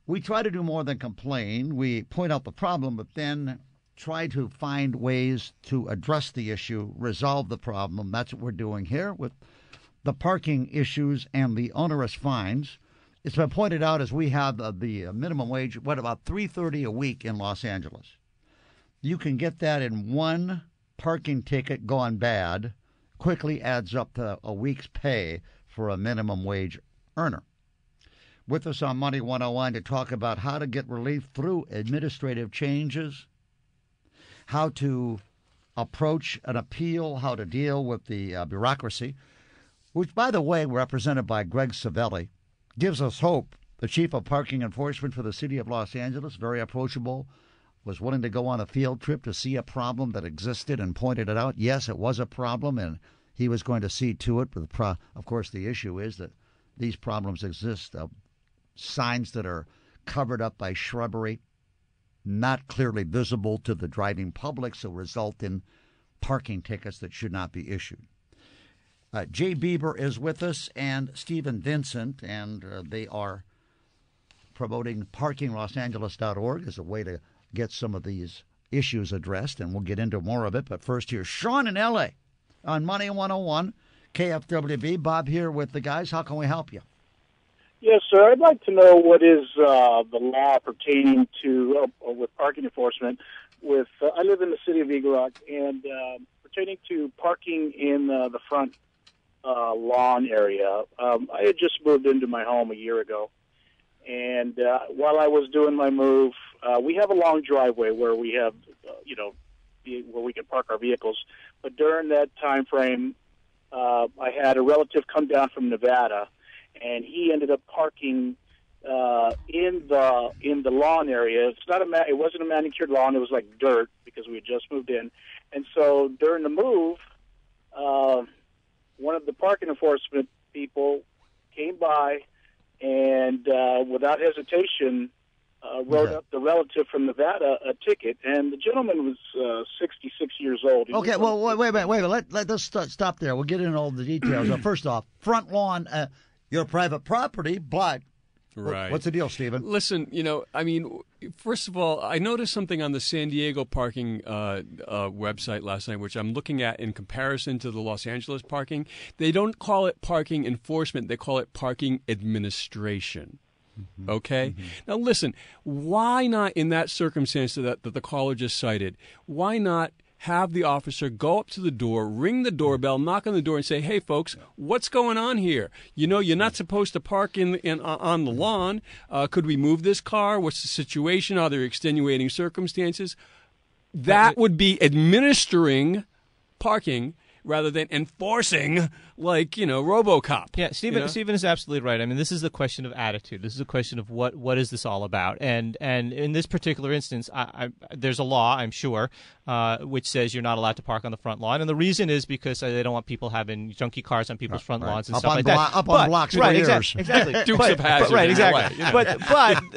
S2: we try to do more than complain. We point out the problem, but then try to find ways to address the issue, resolve the problem. That's what we're doing here with the parking issues and the onerous fines. It's been pointed out as we have the minimum wage, about $3.30 a week in Los Angeles. You can get that in one parking ticket gone bad, quickly adds up to a week's pay for a minimum wage earner. With us on Money 101 to talk about how to get relief through administrative changes, how to approach an appeal, how to deal with the bureaucracy, which, by the way, represented by Greg Savelli, gives us hope. The chief of parking enforcement for the city of Los Angeles, very approachable, was willing to go on a field trip to see a problem that existed and pointed it out. Yes, it was a problem, and he was going to see to it. But of course, the issue is that these problems exist. Signs that are covered up by shrubbery, not clearly visible to the driving public, so result in parking tickets that should not be issued. Jay Beeber is with us, and Stephen Vincent, and they are promoting parkinglosangeles.org as a way to get some of these issues addressed, and we'll get into more of it. But first, here's Sean in L.A. on Money 101, KFWB. Bob here with the guys. How can we help you?
S8: Yes, sir. I'd like to know what is the law pertaining to with parking enforcement. I live in the city of Eagle Rock, and pertaining to parking in the front lawn area. I had just moved into my home a year ago, and while I was doing my move, we have a long driveway where we have, where we can park our vehicles. But during that time frame, I had a relative come down from Nevada, and he ended up parking in the lawn area. It wasn't a manicured lawn; it was like dirt because we had just moved in. And so during the move, one of the parking enforcement people came by and, without hesitation, wrote up the relative from Nevada a ticket. And the gentleman was 66 years old.
S2: Okay, well, wait. Let's stop there. We'll get into all the details. First off, front lawn, your private property, but
S5: right.
S2: What's the deal, Stephen?
S5: Listen, first of all, I noticed something on the San Diego parking website last night, which I'm looking at in comparison to the Los Angeles parking. They don't call it parking enforcement. They call it parking administration. Mm-hmm. Okay? Mm-hmm. Now, listen, why not, in that circumstance that the caller just cited, why not have the officer go up to the door, ring the doorbell, knock on the door, and say, "Hey, folks, what's going on here? You're not supposed to park on the lawn. Could we move this car? What's the situation? Are there extenuating circumstances?" That would be administering parking rather than enforcing like, RoboCop.
S4: Yeah, Stephen is absolutely right. I mean, this is a question of attitude. This is a question of what is this all about? And in this particular instance, there's a law, I'm sure, which says you're not allowed to park on the front lawn. And the reason is because they don't want people having junky cars on people's front lawns and stuff like that.
S2: Up on blocks for years.
S4: Exactly.
S5: Dukes of Hazzard.
S4: Right, exactly.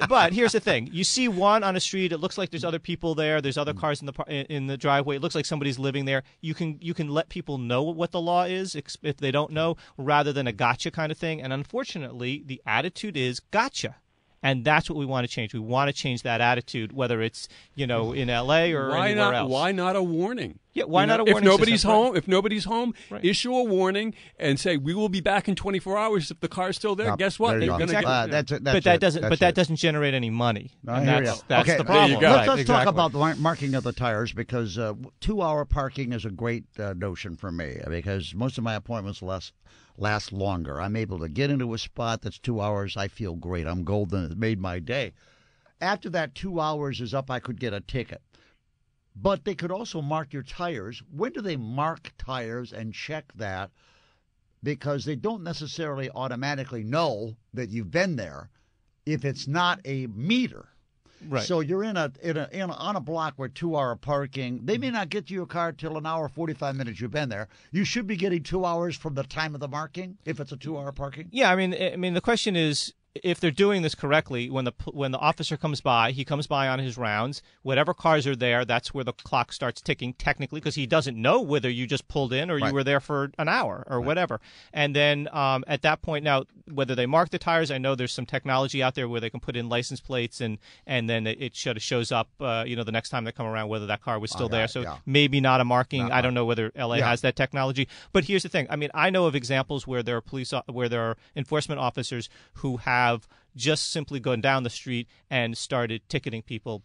S4: But here's the thing. You see one on a street, it looks like there's other people there, there's other cars in the driveway, it looks like somebody's living there. You can let people know what the law is if they don't know, rather than a gotcha kind of thing. And unfortunately, the attitude is gotcha. And that's what we want to change. We want to change that attitude, whether it's in L.A. or anywhere else.
S5: Why not a warning?
S4: Yeah, why not a warning?
S5: If nobody's home,
S4: right.
S5: Issue a warning and say we will be back in 24 hours if the car's still there. Guess what?
S2: There you go.
S4: But that doesn't generate any money. That's
S2: okay,
S4: the problem.
S2: Let's talk about the marking of the tires, because 2-hour parking is a great notion for me, because most of my appointments last longer. I'm able to get into a spot that's 2 hours. I feel great. I'm golden. It made my day. After that 2 hours is up, I could get a ticket. But they could also mark your tires. When do they mark tires and check that? Because they don't necessarily automatically know that you've been there if it's not a meter.
S4: Right.
S2: So you're on a block where 2-hour parking. They may not get to your car till an hour 45 minutes you've been there. You should be getting 2 hours from the time of the marking if it's a 2-hour parking.
S4: Yeah, I mean the question is, if they're doing this correctly, when the officer comes by, he comes by on his rounds. Whatever cars are there, that's where the clock starts ticking technically, because he doesn't know whether you just pulled in or you were there for an hour or whatever. And then at that point, now whether they mark the tires, I know there's some technology out there where they can put in license plates and then it shows up the next time they come around whether that car was still there. So maybe not a marking. I don't know whether LA has that technology. But here's the thing. I mean, I know of examples where there are enforcement officers who have just simply gone down the street and started ticketing people,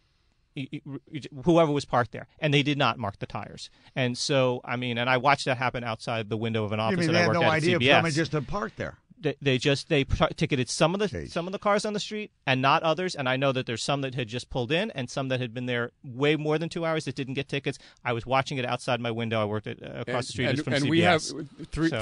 S4: whoever was parked there, and they did not mark the tires. And so, and I watched that happen outside the window of an office that I worked at CBS.
S2: You mean they had no idea if somebody just had parked there?
S4: They ticketed some of the cars on the street and not others. And I know that there's some that had just pulled in and some that had been there way more than 2 hours that didn't get tickets. I was watching it outside my window. I worked across the street from CBS.
S5: And we have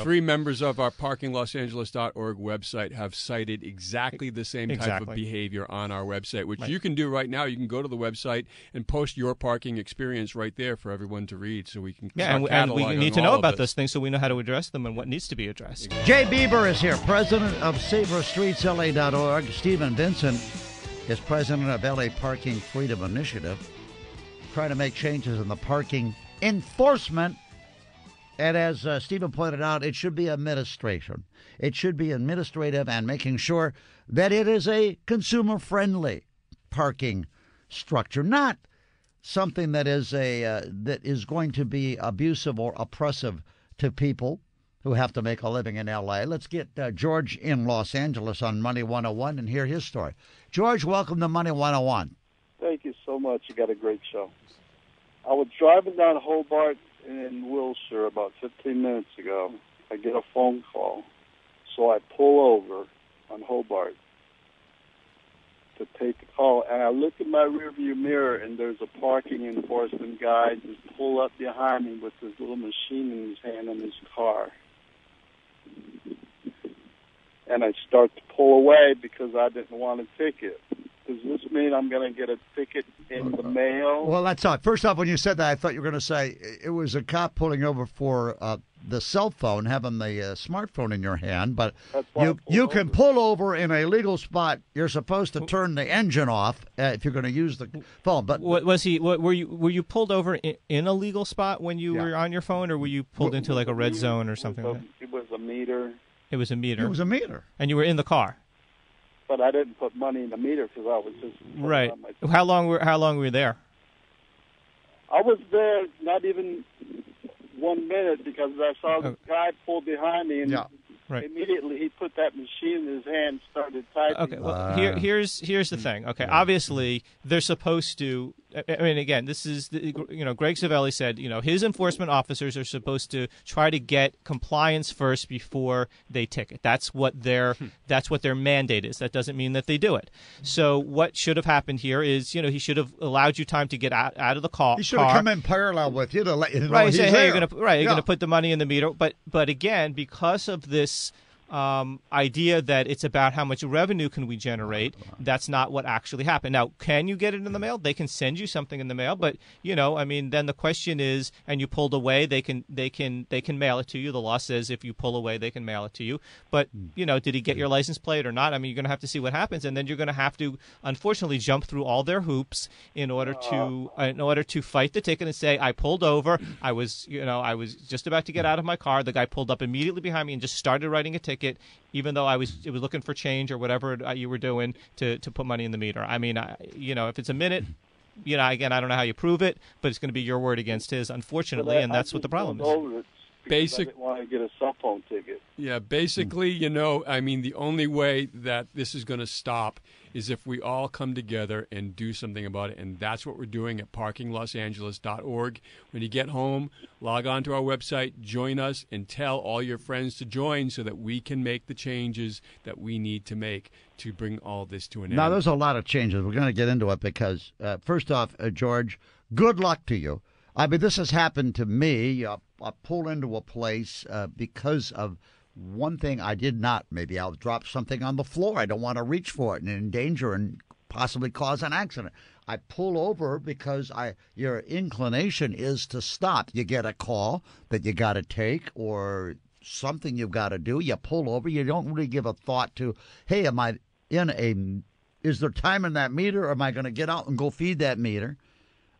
S5: three members of our parkinglosangeles.org website have cited exactly the same type of behavior on our website, which you can do right now. You can go to the website and post your parking experience right there for everyone to read, so we can
S4: and we need to know about those things so we know how to address them and what needs to be addressed.
S2: Jay Beeber is here, president of SaferStreetsLA.org. Stephen Vincent is president of LA Parking Freedom Initiative, trying to make changes in the parking enforcement. And as Stephen pointed out, it should be administration. It should be administrative and making sure that it is a consumer-friendly parking structure, not something that is going to be abusive or oppressive to people who have to make a living in L.A. Let's get George in Los Angeles on Money 101 and hear his story. George, welcome to Money 101.
S14: Thank you so much. You got a great show. I was driving down Hobart in Wilshire about 15 minutes ago. I get a phone call, so I pull over on Hobart to take the call, and I look in my rearview mirror, and there's a parking enforcement guy just pull up behind me with this little machine in his hand in his car. And I start to pull away because I didn't want a ticket. Does this mean I'm going to get a ticket in the mail?
S2: Well, that's not. First off, when you said that, I thought you were going to say it was a cop pulling over for the cell phone, having the smartphone in your hand. But you can pull over in a legal spot. You're supposed to turn the engine off if you're going to use the phone. But
S4: were you pulled over in a legal spot when you were on your phone, or were you pulled into like a red zone or something?
S14: It was a meter.
S4: It was a meter.
S2: It was a meter.
S4: And you were in the car.
S14: But I didn't put money in the meter because I was just
S4: right. How long were you there?
S14: I was there not even 1 minute because I saw the guy pull behind me, and immediately he put that machine in his hand and started typing.
S4: Okay, well, here's the thing. Okay, obviously they're supposed to. I mean, again, this is Greg Savelli said his enforcement officers are supposed to try to get compliance first before they ticket. That's what their mandate is. That doesn't mean that they do it. So what should have happened here is he should have allowed you time to get out of the car.
S2: He should have come in parallel with you to let you know
S4: right.
S2: he's
S4: Say,
S2: there.
S4: hey, you're going to put the money in the meter. But again, because of this idea that it's about how much revenue can we generate, that's not what actually happened. Now, can you get it in the mail? They can send you something in the mail, but then the question is, and you pulled away, they can mail it to you. The law says if you pull away, they can mail it to you. But did he get your license plate or not? I mean, you're going to have to see what happens, and then you're going to have to, unfortunately, jump through all their hoops in order to fight the ticket and say, I pulled over. I was just about to get out of my car. The guy pulled up immediately behind me and just started writing a ticket, even though it was looking for change or whatever you were doing to put money in the meter. I mean, if it's a minute, again, I don't know how you prove it, but it's going to be your word against his, unfortunately, and that's what the problem is.
S14: I didn't want to get a cell phone ticket.
S5: Yeah, basically, the only way that this is going to stop is if we all come together and do something about it, and that's what we're doing at parkinglosangeles.org. When you get home, log on to our website, join us, and tell all your friends to join so that we can make the changes that we need to make to bring all this to an end.
S2: Now, there's a lot of changes. We're going to get into it because, first off, George, good luck to you. I mean, this has happened to me. I pulled into a place because of one thing I did not. Maybe I'll drop something on the floor. I don't want to reach for it and endanger and possibly cause an accident. I pull over because your inclination is to stop. You get a call that you got to take or something you've got to do. You pull over. You don't really give a thought to, hey, is there time in that meter or am I going to get out and go feed that meter?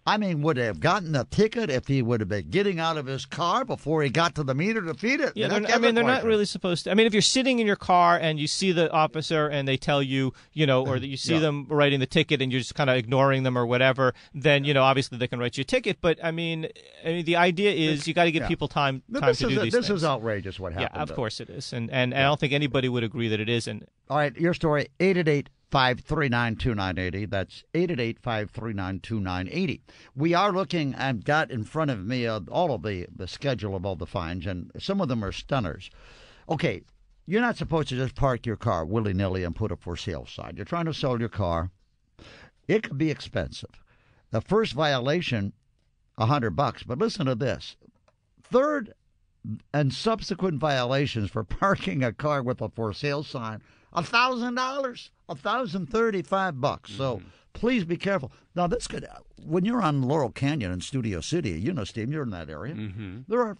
S2: I mean, would he have gotten a ticket if he would have been getting out of his car before he got to the meter to feed it?
S4: Yeah, they're not really supposed to. I mean, if you're sitting in your car and you see the officer and they tell you, or that you see them writing the ticket and you're just kind of ignoring them or whatever, then, obviously they can write you a ticket. But, I mean, the idea is you got to give people time to do these things.
S2: This is outrageous what happened.
S4: Yeah, of course it is. And I don't think anybody would agree that it isn't.
S2: All right, your story, 888-539-2980. That's 888-539-2980. We are looking, I've got in front of me all of the schedule of all the fines, and some of them are stunners. Okay, you're not supposed to just park your car willy-nilly and put a for sale sign. You're trying to sell your car. It could be expensive. The first violation, $100, but listen to this. Third and subsequent violations for parking a car with a for sale sign, $1,000, $1,035. So please be careful. Now, this could, when you're on Laurel Canyon in Studio City, Steve, you're in that area. There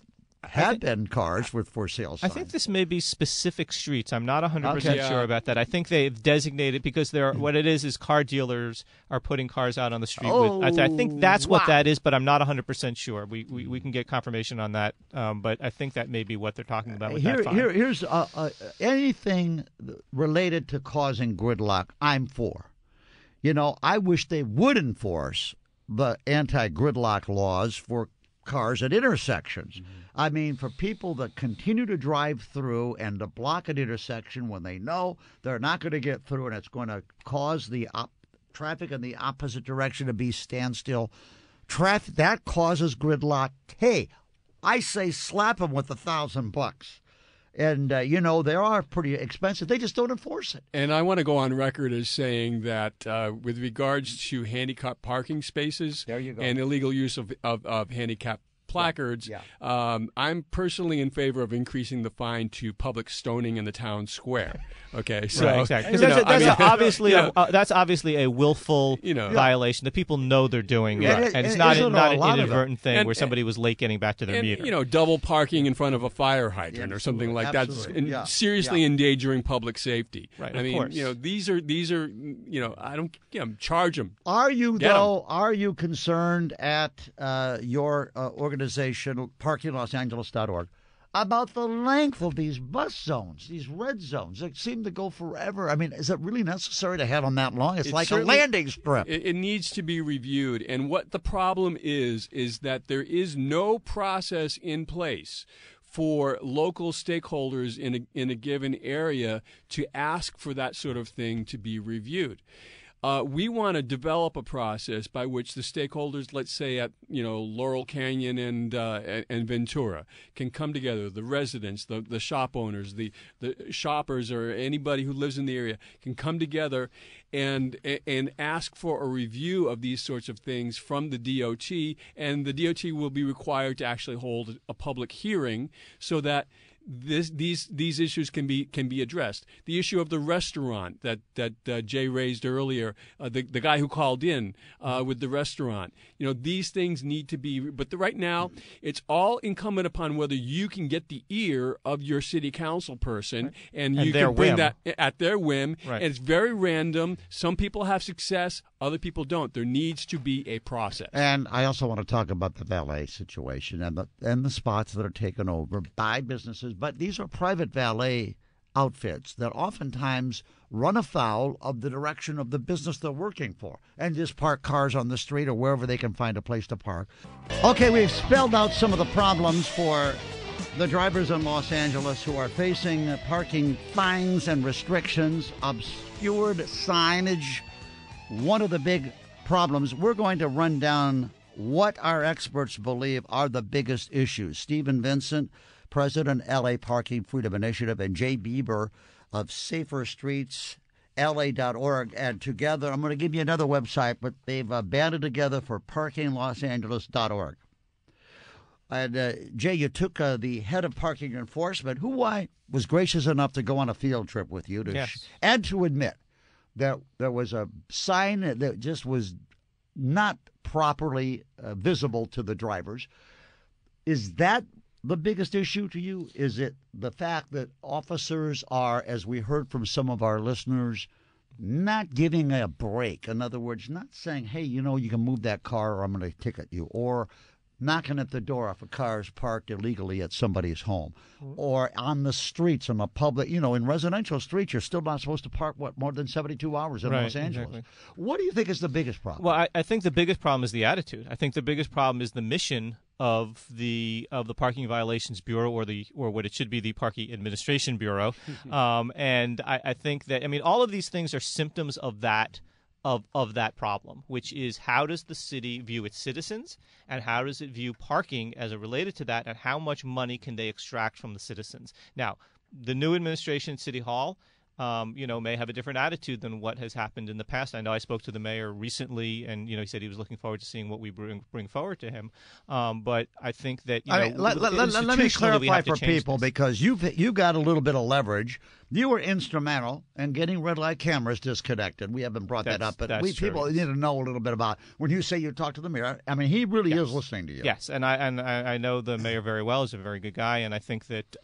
S2: have been cars with for sale signs.
S4: I think this may be specific streets. I'm not 100% sure about that. I think they've designated because what it is car dealers are putting cars out on the street. I think that's what that is, but I'm not 100% sure. We can get confirmation on that, but I think that may be what they're talking about with that fine.
S2: Here's anything related to causing gridlock, I'm for. I wish they would enforce the anti-gridlock laws for cars at intersections. I mean, for people that continue to drive through and to block an intersection when they know they're not going to get through and it's going to cause the traffic in the opposite direction to be standstill traffic, that causes gridlock. Hey, I say slap them with $1,000. And, they are pretty expensive. They just don't enforce it.
S5: And I want to go on record as saying that with regards to handicap parking spaces and illegal use of handicap placards, I'm personally in favor of increasing the fine to public stoning in the town square. Okay, so
S4: right, exactly. That's obviously a willful violation. The people know they're doing it, and it's not an inadvertent thing where somebody was late getting back to their meter.
S5: Double parking in front of a fire hydrant or something like that, seriously endangering public safety.
S4: Right,
S5: I mean, these are I don't charge them.
S2: Are you concerned at your organization, parkinglosangeles.org, about the length of these bus zones, these red zones? They seem to go forever. I mean, is it really necessary to have them that long? It's like a landing strip.
S5: It needs to be reviewed. And what the problem is that there is no process in place for local stakeholders in a given area to ask for that sort of thing to be reviewed. we want to develop a process by which the stakeholders, let's say at Laurel Canyon and Ventura, can come together. The residents, the shop owners, the shoppers, or anybody who lives in the area can come together and ask for a review of these sorts of things from the DOT, and the DOT will be required to actually hold a public hearing so that these issues can be addressed. The issue of the restaurant that Jay raised earlier, the guy who called in with the restaurant. These things need to be. But right now, it's all incumbent upon whether you can get the ear of your city council person, and you can bring that at their whim.
S4: Right.
S5: And it's very random. Some people have success, other people don't. There needs to be a process.
S2: And I also want to talk about the valet situation and the spots that are taken over by businesses. But these are private valet outfits that oftentimes run afoul of the direction of the business they're working for and just park cars on the street or wherever they can find a place to park. Okay, we've spelled out some of the problems for the drivers in Los Angeles who are facing parking fines and restrictions, obscured signage. One of the big problems, we're going to run down what our experts believe are the biggest issues. Stephen Vincent, President, LA Parking Freedom Initiative, and Jay Beeber of SaferStreetsLA.org. And together, I'm going to give you another website, but they've banded together for ParkingLosAngeles.org. And Jay, you took the head of parking enforcement, who I was gracious enough to go on a field trip with you and to admit that there was a sign that just was not properly visible to the drivers. Is that the biggest issue to you? Is it the fact that officers are, as we heard from some of our listeners, not giving a break? In other words, not saying, hey, you can move that car or I'm going to ticket you, or knocking at the door if a car is parked illegally at somebody's home, or on the streets, on the public, in residential streets, you're still not supposed to park, more than 72 hours in Los Angeles. Exactly. What do you think is the biggest problem?
S4: Well, I think the biggest problem is the attitude. I think the biggest problem is the mission of the Parking Violations Bureau, or what it should be, the Parking Administration Bureau. And I think that, all of these things are symptoms of that problem, which is how does the city view its citizens, and how does it view parking as related to that, and how much money can they extract from the citizens? Now, the new administration at City Hall, may have a different attitude than what has happened in the past. I know I spoke to the mayor recently, and he said he was looking forward to seeing what we bring forward to him. But I think that
S2: let me clarify for people, because you've got a little bit of leverage. You were instrumental in getting red light cameras disconnected. We haven't brought that up, but people need to know a little bit about when you say you talk to the mayor. He really is listening to you.
S4: Yes, and I know the mayor very well. He's a very good guy, and I think that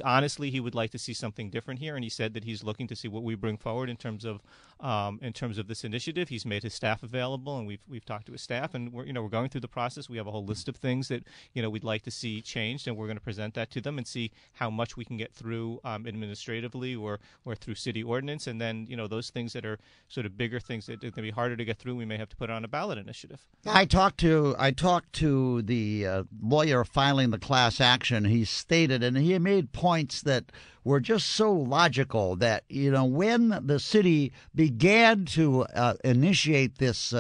S4: honestly he would like to see something different here. And he said that he's looking to see what we bring forward in terms of this initiative. He's made his staff available, and we've talked to his staff, and we're going through the process. We have a whole list of things that we'd like to see changed, and we're going to present that to them and see how much we can get through administratively or through city ordinance, and then those things that are sort of bigger things that are going to be harder to get through, we may have to put on a ballot initiative.
S2: I talked to the lawyer filing the class action. He stated, and he made points that were just so logical, that when the city began to initiate this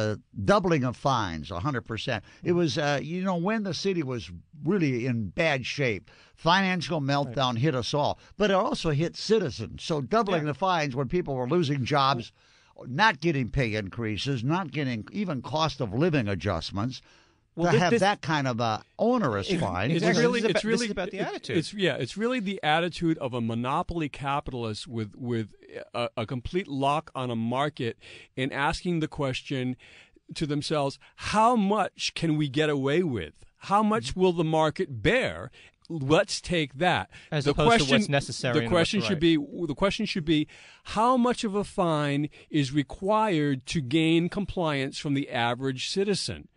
S2: doubling of fines, 100%, it was when the city was really in bad shape. Financial meltdown hit us all, but it also hit citizens. So doubling the fines when people were losing jobs, not getting pay increases, not getting even cost of living adjustments. To have that kind of onerous fine.
S4: This is about the attitude.
S5: It's really the attitude of a monopoly capitalist with a complete lock on a market, and asking the question to themselves, how much can we get away with? How much will the market bear? Let's take that.
S4: As opposed to what's necessary.
S5: The question should be, how much of a fine is required to gain compliance from the average citizen?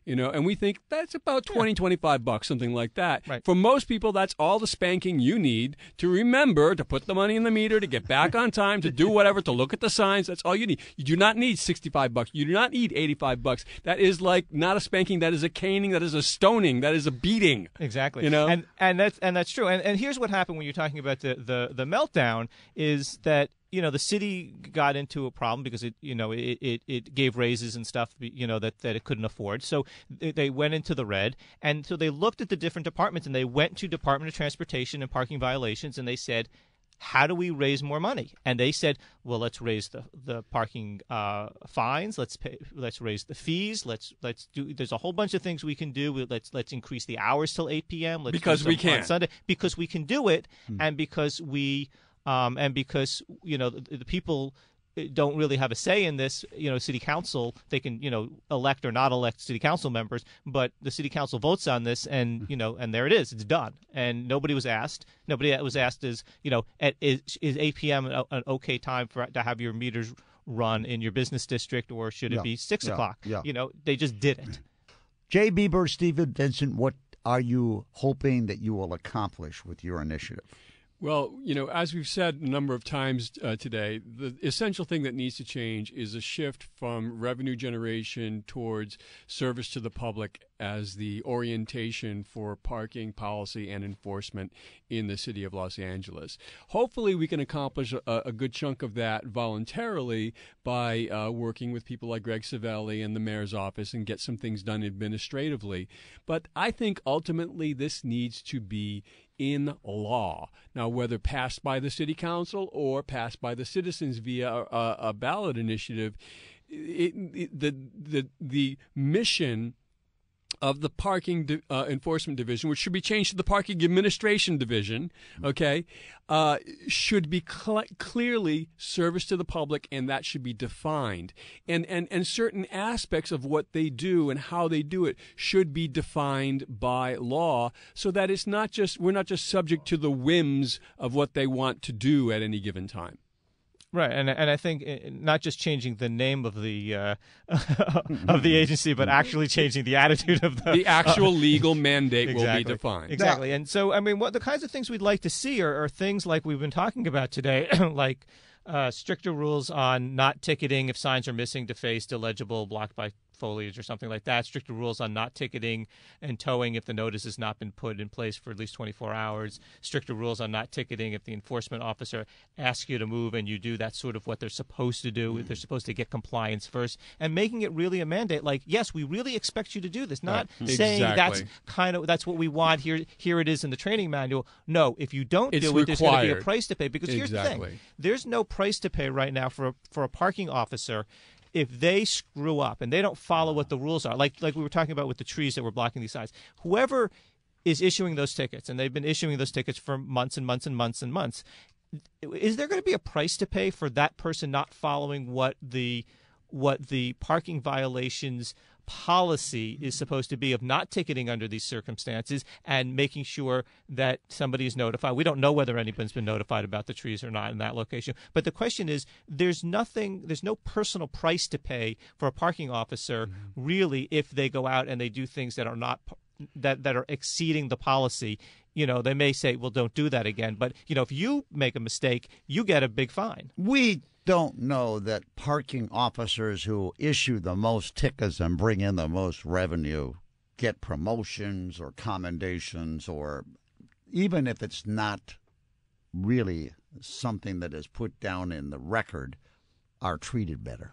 S5: And we think that's about $20-25, something like that.
S4: Right.
S5: For most people, that's all the spanking you need to remember to put the money in the meter, to get back on time, to do whatever, to look at the signs. That's all you need. You do not need $65. You do not need $85. That is not a spanking. That is a caning. That is a stoning. That is a beating.
S4: Exactly. And that's true. And here's what happened when you're talking about the meltdown is that the city got into a problem because it gave raises and stuff, that it couldn't afford. So they went into the red, and so they looked at the different departments, and they went to Department of Transportation and parking violations, and they said, how do we raise more money? And they said, well, let's raise the parking fines. Let's raise the fees. Let's do. There's a whole bunch of things we can do. Let's increase the hours till 8 p.m.
S5: Because we can
S4: on Sunday, because we can do it, and because the people don't really have a say in this. City council, they can elect or not elect city council members, but the city council votes on this, and and there it is. It's done, and nobody was asked. Nobody that was asked is 8 p.m. an okay time to have your meters run in your business district, or should it be 6 o'clock?
S2: Yeah.
S4: They just did it.
S2: Jay, Beeber, Stephen, Vincent, what are you hoping that you will accomplish with your initiative?
S5: Well, as we've said a number of times today, the essential thing that needs to change is a shift from revenue generation towards service to the public as the orientation for parking policy and enforcement in the city of Los Angeles. Hopefully, we can accomplish a good chunk of that voluntarily by working with people like Greg Savelli and the mayor's office and get some things done administratively. But I think ultimately this needs to be in law. Now, whether passed by the city council or passed by the citizens via a ballot initiative, the mission of the parking enforcement division, which should be changed to the parking administration division, should be clearly service to the public, and that should be defined. And certain aspects of what they do and how they do it should be defined by law, so that we're not just subject to the whims of what they want to do at any given time.
S4: Right, and I think not just changing the name of the of the agency, but actually changing the attitude of the
S5: actual legal mandate will be defined.
S4: Exactly, and so what the kinds of things we'd like to see are things like we've been talking about today, like stricter rules on not ticketing if signs are missing, defaced, illegible, blocked by foliage or something like that, stricter rules on not ticketing and towing if the notice has not been put in place for at least 24 hours, stricter rules on not ticketing if the enforcement officer asks you to move and you do. That's sort of what they're supposed to do. They're supposed to get compliance first, and making it really a mandate, like, yes, we really expect you to do this, not saying that's what we want, here it is in the training manual. No, if you don't do it, there's going to be a price to pay, because here's the thing, there's no price to pay right now for a parking officer if they screw up and they don't follow what the rules are, like we were talking about with the trees that were blocking these signs. Whoever is issuing those tickets, and they've been issuing those tickets for months and months and months and months, is there going to be a price to pay for that person not following what the parking violations policy is supposed to be of not ticketing under these circumstances and making sure that somebody is notified? We don't know whether anyone's been notified about the trees or not in that location. But the question is, there's no personal price to pay for a parking officer, really, if they go out and they do things that are not that are exceeding the policy. They may say, well, don't do that again. But, if you make a mistake, you get a big fine.
S2: We don't know that parking officers who issue the most tickets and bring in the most revenue get promotions or commendations, or even if it's not really something that is put down in the record, are treated better.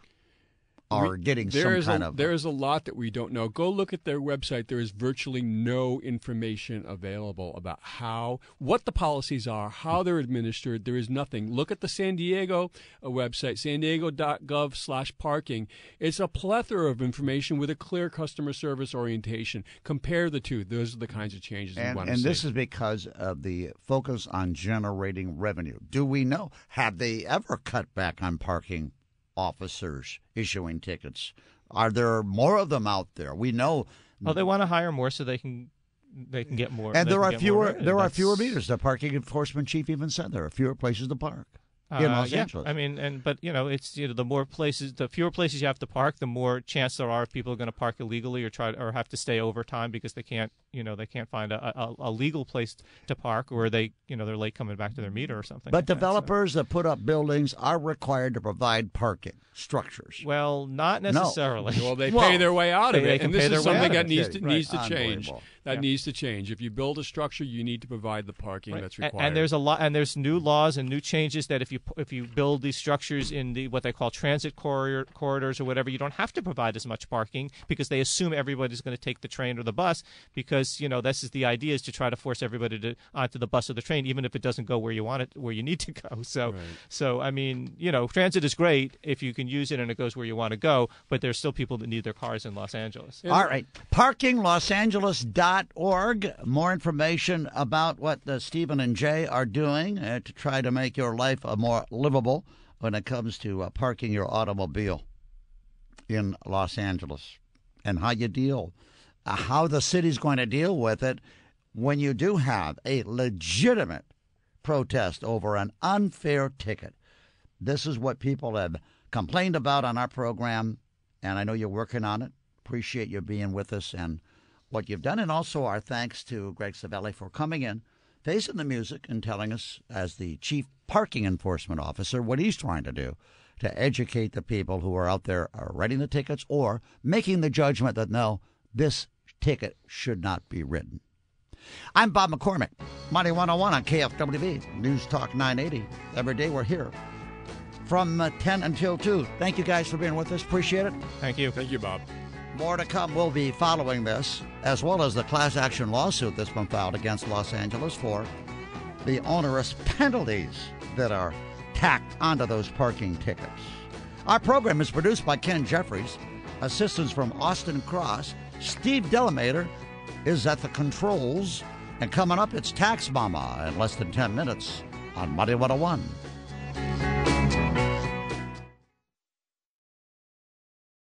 S2: Are getting some kind of...
S5: There is a lot that we don't know. Go look at their website. There is virtually no information available about what the policies are, how they're administered. There is nothing. Look at the San Diego website, sandiego.gov/parking. It's a plethora of information with a clear customer service orientation. Compare the two. Those are the kinds of changes we want to see.
S2: And this is because of the focus on generating revenue. Do we know? Have they ever cut back on parking officers issuing tickets? Are there more of them out there? We know.
S4: Well, they want to hire more so they can get more.
S2: And there are fewer meters. The parking enforcement chief even said there are fewer places to park in Los Angeles.
S4: I mean, it's the more places, the fewer places you have to park, the more chance there are people are going to park illegally or have to stay overtime because they can't find a legal place to park, or they're late coming back to their meter or something.
S2: But developers that put up buildings are required to provide parking structures.
S4: Well, not necessarily.
S5: No. Well, they pay their way out of it, and this is something that needs to change. That needs to change. If you build a structure, you need to provide the parking that's required.
S4: And there's new laws and new changes that if you build these structures in what they call transit corridors or whatever, you don't have to provide as much parking because they assume everybody's going to take the train or the bus because this is the idea, is to try to force everybody onto the bus or the train, even if it doesn't go where you need to go. So I mean, transit is great if you can use it and it goes where you want to go, but there's still people that need their cars in Los Angeles.
S2: All right, parkinglosangeles.org. More information about what Stephen and Jay are doing to try to make your life more livable when it comes to parking your automobile in Los Angeles, and how you deal, how the city's going to deal with it when you do have a legitimate protest over an unfair ticket. This is what people have complained about on our program, and I know you're working on it. Appreciate you being with us and what you've done, and also our thanks to Greg Savelli for coming in, facing the music, and telling us, as the chief parking enforcement officer, what he's trying to do to educate the people who are out there writing the tickets or making the judgment that, no, this ticket should not be written. I'm Bob McCormick, Money 101 on KFWB, News Talk 980. Every day we're here from 10 until 2. Thank you guys for being with us. Appreciate it.
S4: Thank you.
S5: Thank you, Bob.
S2: More to come. We'll be following this, as well as the class action lawsuit that's been filed against Los Angeles for the onerous penalties that are tacked onto those parking tickets. Our program is produced by Ken Jeffries, assistance from Austin Cross. Steve Delamater is at the controls. And coming up, it's Tax Mama in less than 10 minutes on Money 101.